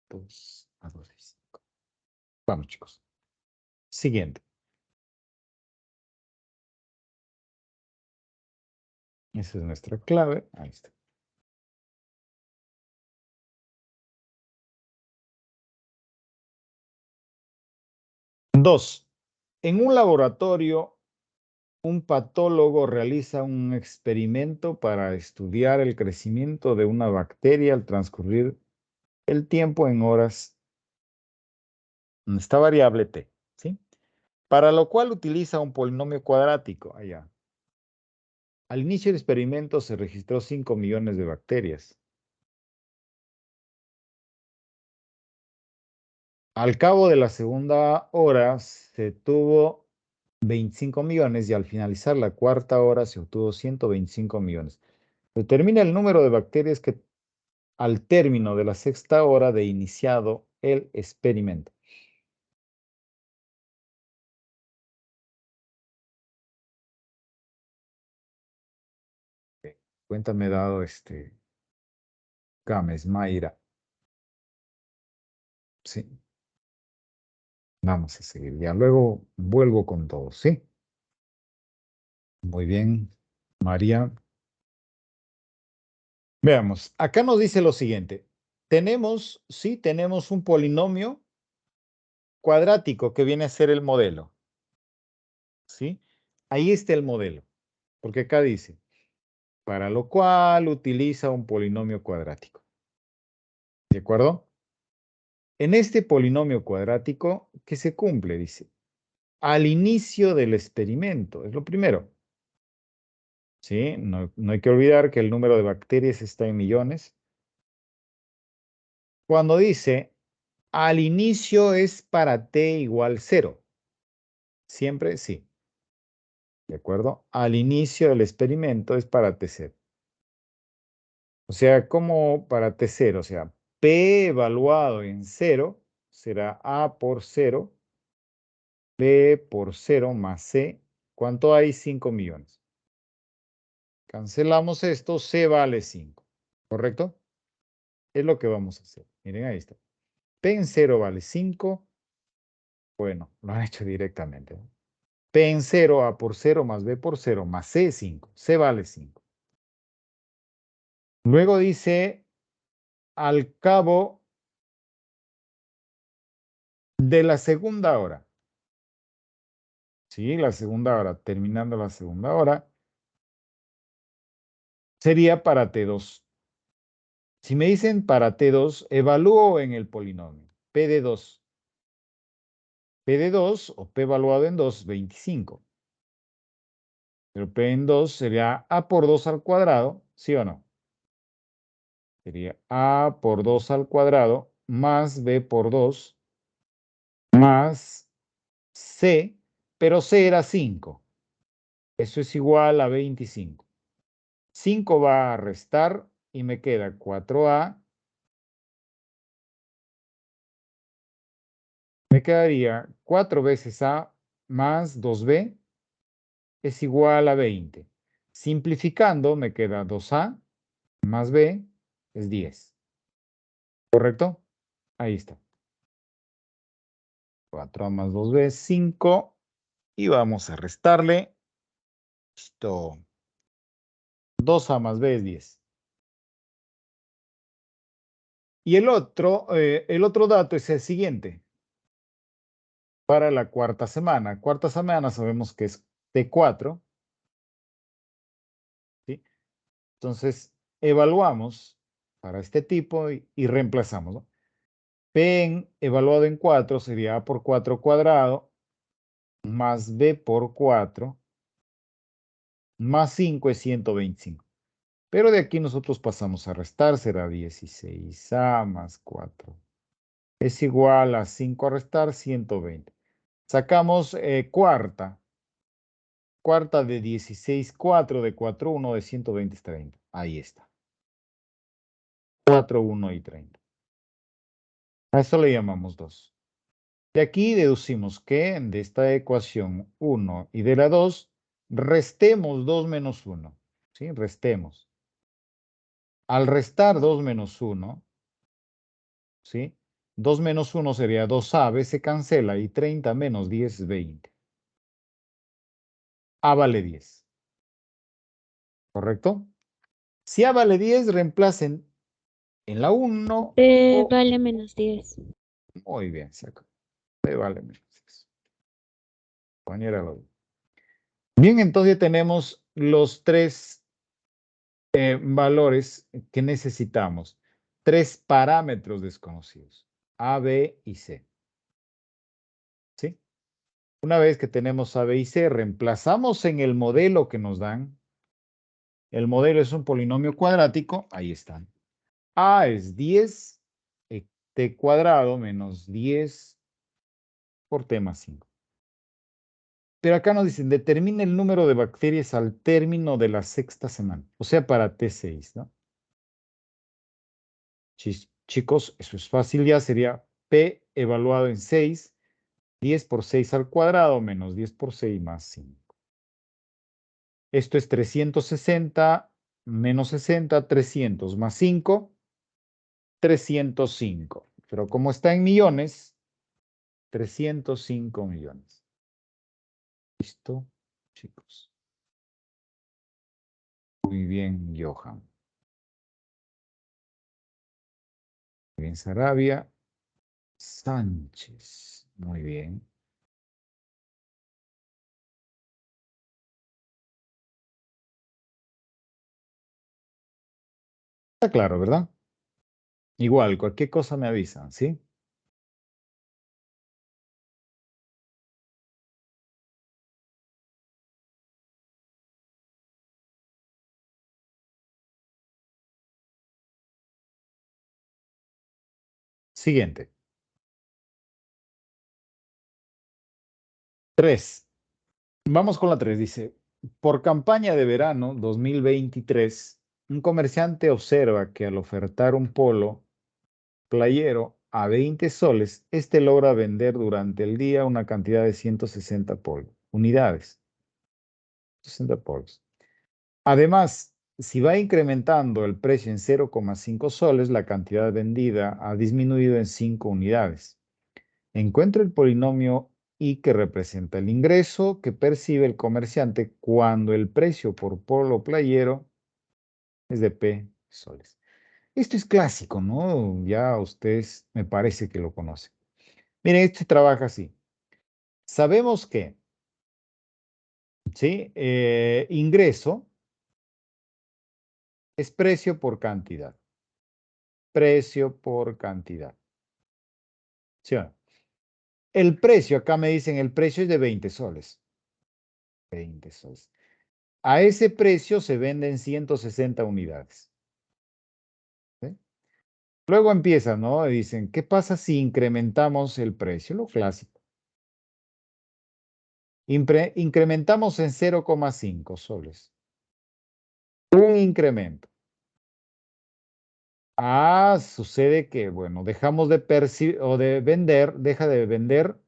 2 a 2 y 5. Vamos, chicos. Siguiente. Esa es nuestra clave. Ahí está. Dos. En un laboratorio, un patólogo realiza un experimento para estudiar el crecimiento de una bacteria al transcurrir el tiempo en horas. Esta variable t, ¿sí? Para lo cual utiliza un polinomio cuadrático. Allá. Al inicio del experimento se registró 5 millones de bacterias. Al cabo de la segunda hora se tuvo 25 millones y al finalizar la cuarta hora se obtuvo 125 millones. Determina el número de bacterias que al término de la sexta hora de iniciado el experimento. Cuenta me ha dado Gámez, Mayra. Sí. Vamos a seguir. Ya luego vuelvo con todo, ¿sí? Muy bien, María. Veamos, acá nos dice lo siguiente. Tenemos un polinomio cuadrático que viene a ser el modelo. ¿Sí? Ahí está el modelo. Porque acá dice, para lo cual utiliza un polinomio cuadrático. ¿De acuerdo? En este polinomio cuadrático, ¿qué se cumple? Dice, al inicio del experimento, es lo primero. ¿Sí? No hay que olvidar que el número de bacterias está en millones. Cuando dice, al inicio es para t igual 0. Siempre sí. ¿De acuerdo? Al inicio del experimento es para T0. O sea, como para T0, o sea, P evaluado en 0 será A por 0, B por 0 más C. ¿Cuánto hay? 5 millones. Cancelamos esto, C vale 5. ¿Correcto? Es lo que vamos a hacer. Miren, ahí está. P en 0 vale 5. Bueno, lo han hecho directamente, ¿no? P en 0, A por 0 más B por 0 más C 5. C vale 5. Luego dice, al cabo de la segunda hora. Sí, la segunda hora, terminando la segunda hora, sería para T2. Si me dicen para T2, evalúo en el polinomio. P de 2. P de 2 o P evaluado en 2, 25. Pero P en 2 sería A por 2 al cuadrado, ¿sí o no? Sería A por 2 al cuadrado más B por 2 más C, pero C era 5. Eso es igual a 25. 5 va a restar y me queda 4A. Me quedaría 4 veces A más 2B es igual a 20. Simplificando me queda 2A más B es 10. ¿Correcto? Ahí está. 4A más 2B es 5. Y vamos a restarle. Esto. 2A más B es 10. Y el otro dato es el siguiente. Para la cuarta semana. Cuarta semana sabemos que es T4. ¿Sí? Entonces, evaluamos para este tipo y reemplazamos, ¿no? P evaluado en 4 sería A por 4 cuadrado más B por 4 más 5 es 125. Pero de aquí nosotros pasamos a restar, será 16A más 4. Es igual a 5 a restar, 120. Sacamos cuarta. Cuarta de 16, 4 de 4, 1 de 120 es 30. Ahí está. 4, 1 y 30. A eso le llamamos 2. De aquí deducimos que de esta ecuación 1 y de la 2, restemos 2 menos 1. ¿Sí? Restemos. Al restar 2 menos 1, ¿sí? 2 menos 1 sería 2A, B se cancela y 30 menos 10 es 20. A vale 10. ¿Correcto? Si A vale 10, reemplacen en la 1 B o... vale menos 10. Muy bien, se acabó. B vale menos 10. Compañera, bien, entonces tenemos los tres valores que necesitamos. Tres parámetros desconocidos. A, B y C. ¿Sí? Una vez que tenemos A, B y C, reemplazamos en el modelo que nos dan. El modelo es un polinomio cuadrático. Ahí están. A es 10 t cuadrado menos 10 por t más 5. Pero acá nos dicen, determine el número de bacterias al término de la sexta semana. O sea, para T6, ¿no? Chicos, eso es fácil ya. Sería P evaluado en 6, 10 por 6 al cuadrado menos 10 por 6 más 5. Esto es 360 menos 60, 300 más 5, 305. Pero como está en millones, 305 millones. ¿Listo, chicos? Muy bien, Johan. Muy bien, Sarabia. Sánchez. Muy bien. Está claro, ¿verdad? Igual, cualquier cosa me avisan, ¿sí? Siguiente. 3. Vamos con la 3. Dice, por campaña de verano 2023, un comerciante observa que al ofertar un polo playero a 20 soles, este logra vender durante el día una cantidad de 160 unidades. 60 polos. Además, si va incrementando el precio en 0,5 soles, la cantidad vendida ha disminuido en 5 unidades. Encuentra el polinomio y que representa el ingreso que percibe el comerciante cuando el precio por polo playero es de P soles. Esto es clásico, ¿no? Ya ustedes me parece que lo conocen. Miren, esto trabaja así. Sabemos que, ¿sí? Ingreso es precio por cantidad. Precio por cantidad. ¿Sí o no? El precio, acá me dicen, el precio es de 20 soles. 20 soles. A ese precio se venden 160 unidades. ¿Sí? Luego empiezan, ¿no? Y dicen, ¿qué pasa si incrementamos el precio? Lo clásico. Incrementamos en 0,5 soles. Un incremento. Sucede que, bueno, dejamos de percibir o de vender, deja de vender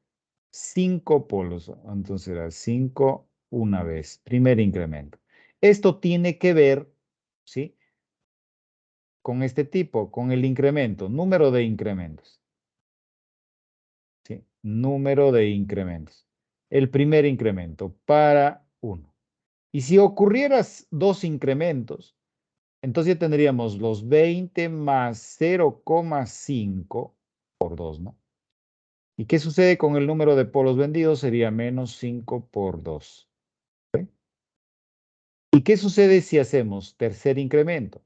5 polos. Entonces era 5 una vez. Primer incremento. Esto tiene que ver, ¿sí? Con este tipo, con el incremento, número de incrementos. ¿Sí? Número de incrementos. El primer incremento para 1. Y si ocurrieras 2 incrementos, entonces ya tendríamos los 20 más 0,5 por 2, ¿no? ¿Y qué sucede con el número de polos vendidos? Sería menos 5 por 2. ¿Sí? ¿Y qué sucede si hacemos tercer incremento?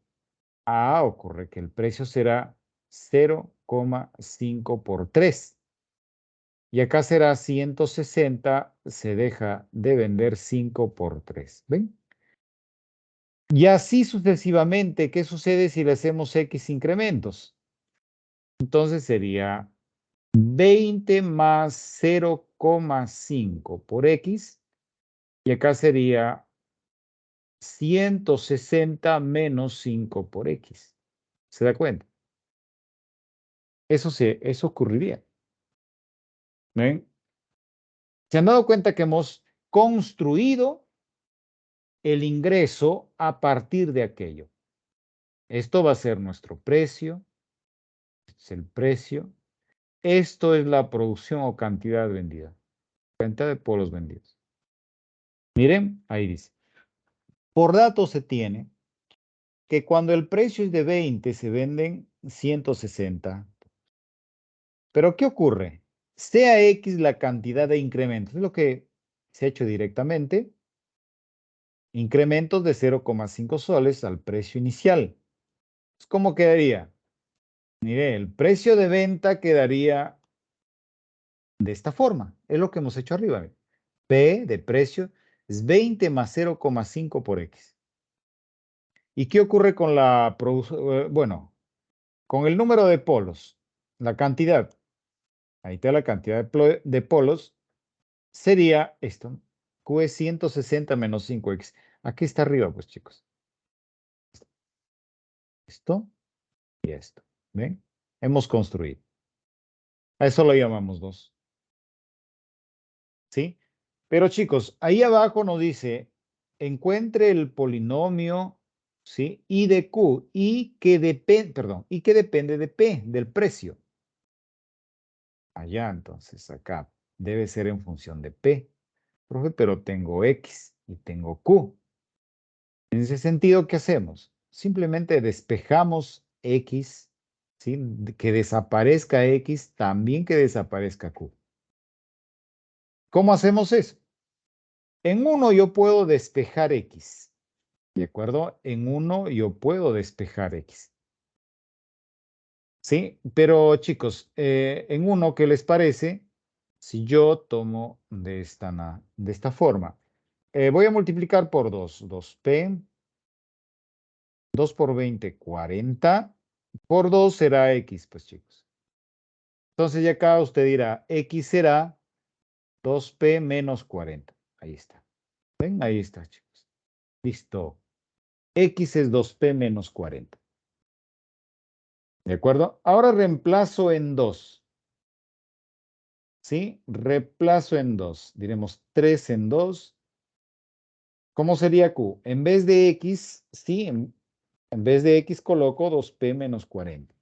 Ocurre que el precio será 0,5 por 3. Y acá será 160, se deja de vender 5 por 3. ¿Ven? Y así sucesivamente, ¿qué sucede si le hacemos X incrementos? Entonces sería 20 más 0,5 por X. Y acá sería 160 menos 5 por X. ¿Se da cuenta? Eso ocurriría. ¿Ven? ¿Se han dado cuenta que hemos construido el ingreso a partir de aquello? Esto va a ser nuestro precio. Este es el precio. Esto es la producción o cantidad vendida. Cantidad de polos vendidos. Miren, ahí dice. Por datos se tiene que cuando el precio es de 20 se venden 160. Pero ¿qué ocurre? Sea X la cantidad de incrementos. Es lo que se ha hecho directamente. Incrementos de 0,5 soles al precio inicial. ¿Cómo quedaría? Mire, el precio de venta quedaría de esta forma. Es lo que hemos hecho arriba. ¿Ve? P de precio es 20 más 0,5 por X. ¿Y qué ocurre con la producción? Bueno, con el número de polos, la cantidad, ahí está la cantidad de polos, sería esto, ¿no? Q es 160 menos 5X. Aquí está arriba, pues, chicos. Esto y esto. ¿Ven? Hemos construido. A eso lo llamamos 2. ¿Sí? Pero, chicos, ahí abajo nos dice, encuentre el polinomio, ¿sí? I de Q, y que depende de P, del precio. Allá, entonces, acá debe ser en función de P. Profe, pero tengo X y tengo Q. En ese sentido, ¿qué hacemos? Simplemente despejamos X, ¿sí? Que desaparezca X, también que desaparezca Q. ¿Cómo hacemos eso? En uno yo puedo despejar X, ¿de acuerdo? En uno yo puedo despejar X. ¿Sí? Pero chicos, en uno, ¿qué les parece? Si yo tomo de esta forma. Voy a multiplicar por 2. 2P. 2 por 20, 40. Por 2 será X, pues chicos. Entonces ya acá usted dirá, X será 2P menos 40. Ahí está. ¿Ven? Ahí está, chicos. Listo. X es 2P menos 40. ¿De acuerdo? Ahora reemplazo en 2. ¿Sí? Reemplazo en 2. Diremos 3 en 2. ¿Cómo sería Q? En vez de X, sí, en vez de X coloco 2P menos 40.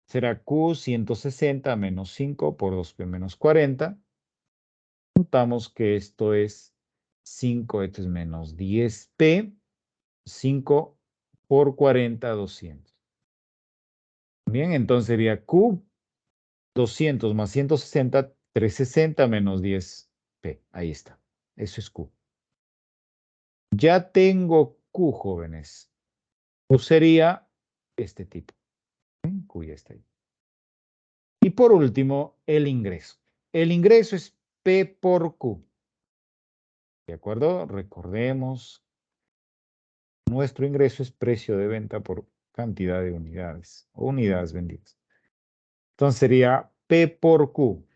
Será Q 160 menos 5 por 2P menos 40. Notamos que esto es 5, esto es menos 10P. 5 por 40, 200. Bien, entonces sería Q 200 más 160, 360 menos 10P. Ahí está. Eso es Q. Ya tengo Q, jóvenes. Q sería este tipo. Q ya está ahí. Y por último, el ingreso. El ingreso es P por Q. ¿De acuerdo? Recordemos, nuestro ingreso es precio de venta por cantidad de unidades o unidades vendidas. Entonces sería P por Q.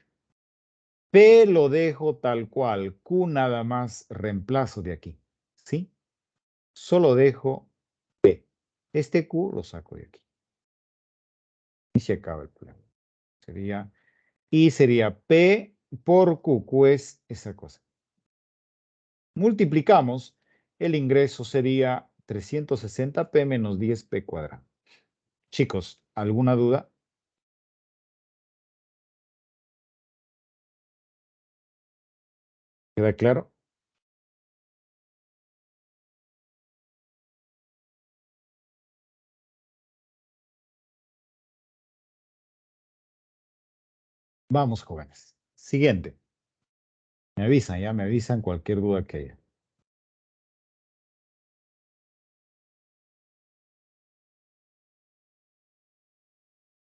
P lo dejo tal cual. Q nada más reemplazo de aquí. ¿Sí? Solo dejo P. Este Q lo saco de aquí. Y se acaba el problema. Sería P por Q. Q es esa cosa. Multiplicamos. El ingreso sería 360P menos 10P cuadrado. Chicos, ¿alguna duda? ¿Queda claro? Vamos, jóvenes. Siguiente. Me avisan, ya me avisan cualquier duda que haya.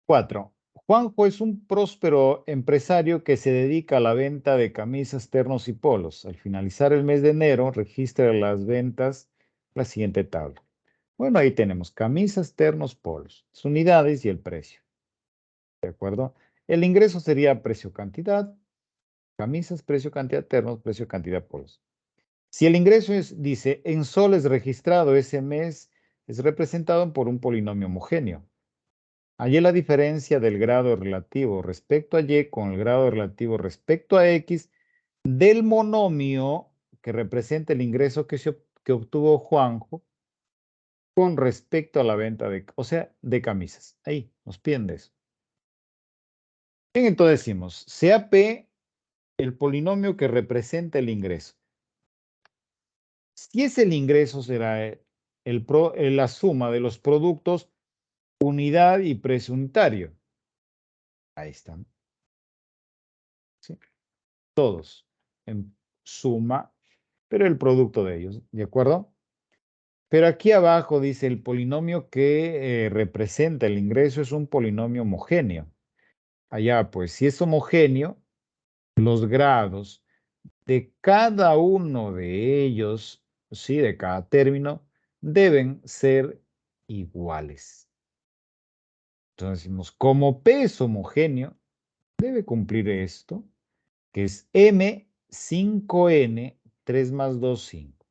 4. Juanjo es un próspero empresario que se dedica a la venta de camisas, ternos y polos. Al finalizar el mes de enero, registra las ventas la siguiente tabla. Bueno, ahí tenemos camisas, ternos, polos, las unidades y el precio. ¿De acuerdo? El ingreso sería precio-cantidad, camisas, precio-cantidad, ternos, precio-cantidad, polos. Si el ingreso dice, en soles registrado ese mes, es representado por un polinomio homogéneo. Hallé la diferencia del grado relativo respecto a Y con el grado relativo respecto a X del monomio que representa el ingreso que obtuvo Juanjo con respecto a la venta de camisas. Ahí, nos piden de eso. Bien, entonces decimos, sea P el polinomio que representa el ingreso. Si es el ingreso, será la suma de los productos unidad y precio unitario. Ahí están. ¿Sí? Todos en suma, pero el producto de ellos, ¿de acuerdo? Pero aquí abajo dice el polinomio que representa el ingreso es un polinomio homogéneo. Allá, pues, si es homogéneo, los grados de cada uno de ellos, sí, de cada término, deben ser iguales. Entonces decimos, como P es homogéneo, debe cumplir esto, que es M 5N 3 más 2, 5.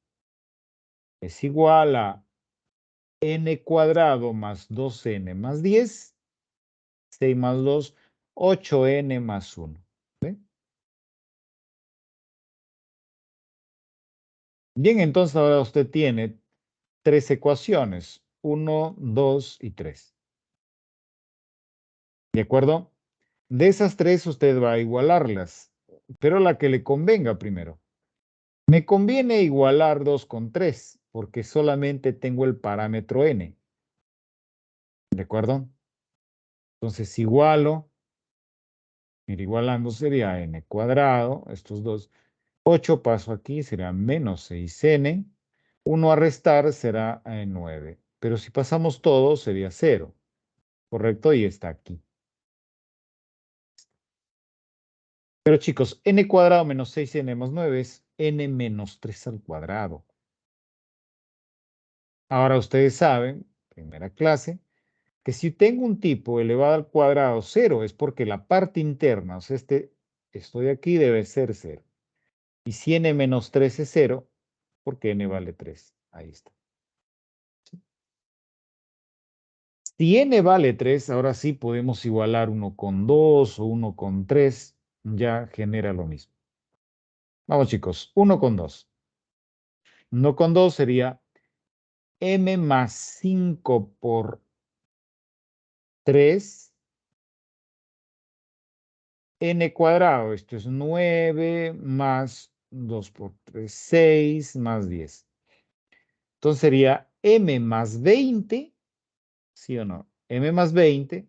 Es igual a N cuadrado más 2N más 10, 6 más 2, 8N más 1. ¿Ve? Bien, entonces ahora usted tiene 3 ecuaciones, 1, 2 y 3. ¿De acuerdo? De esas 3 usted va a igualarlas, pero la que le convenga primero. Me conviene igualar 2 con 3, porque solamente tengo el parámetro n. ¿De acuerdo? Entonces igualo, mira, igualando sería n cuadrado, estos dos. 8 paso aquí, será menos 6n. 1 a restar será 9. Pero si pasamos todo, sería 0. ¿Correcto? Y está aquí. Pero chicos, n cuadrado menos 6n más 9 es n menos 3 al cuadrado. Ahora ustedes saben, primera clase, que si tengo un tipo elevado al cuadrado 0 es porque la parte interna, o sea, esto de aquí debe ser 0. Y si n menos 3 es 0, porque n vale 3. Ahí está. ¿Sí? Si n vale 3, ahora sí podemos igualar 1 con 2 o 1 con 3. Ya genera lo mismo. Vamos chicos, 1 con 2. 1 con 2 sería m más 5 por 3 n cuadrado, esto es 9 más 2 por 3, 6 más 10. Entonces sería m más 20, ¿sí o no? M más 20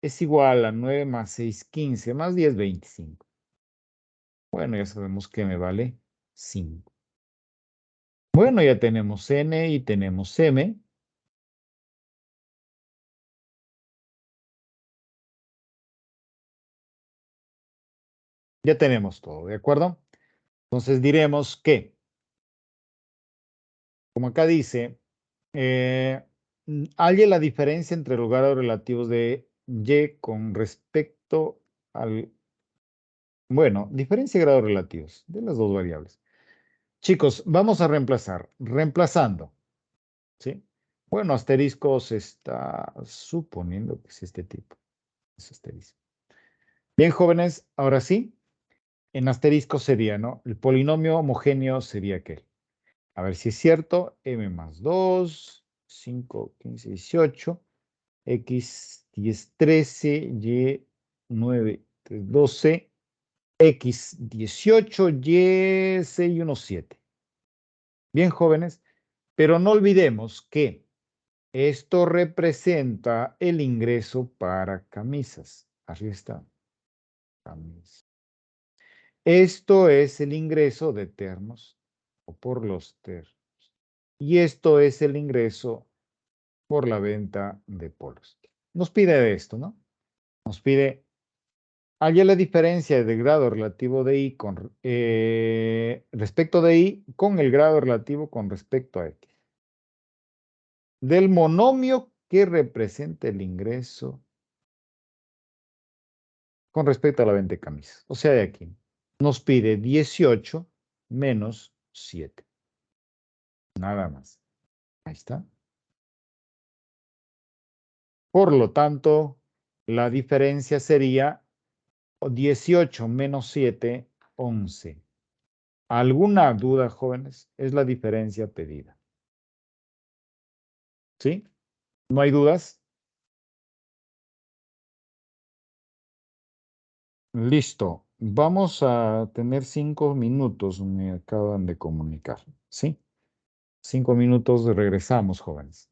es igual a 9 más 6, 15 más 10, 25. Bueno, ya sabemos que me vale 5. Bueno, ya tenemos n y tenemos m. Ya tenemos todo, ¿de acuerdo? Entonces diremos que, como acá dice, halle la diferencia entre los grados relativos de y con respecto al, bueno, diferencia de grados relativos de las dos variables. Chicos, vamos a reemplazar. Reemplazando, ¿sí? Bueno, asterisco se está suponiendo que es este tipo. Es asterisco. Bien, jóvenes, ahora sí. En asterisco sería, ¿no? El polinomio homogéneo sería aquel. A ver si es cierto. M más 2, 5, 15, 18. X 10, 13, Y 9, 3, 12, X 18, Y 6, 1, 7. Bien, jóvenes, pero no olvidemos que esto representa el ingreso para camisas. Así está. Camisas. Esto es el ingreso de termos o por los termos. Y esto es el ingreso por la venta de polos. Nos pide de esto, ¿no? Nos pide, haya la diferencia del grado relativo de I con, respecto de I con el grado relativo con respecto a X. Del monomio que representa el ingreso con respecto a la venta de camisas. O sea, de aquí. Nos pide 18 menos 7. Nada más. Ahí está. Por lo tanto, la diferencia sería 18 menos 7, 11. ¿Alguna duda, jóvenes? Es la diferencia pedida. ¿Sí? ¿No hay dudas? Listo. Vamos a tener 5 minutos, me acaban de comunicar. ¿Sí? 5 minutos, regresamos, jóvenes.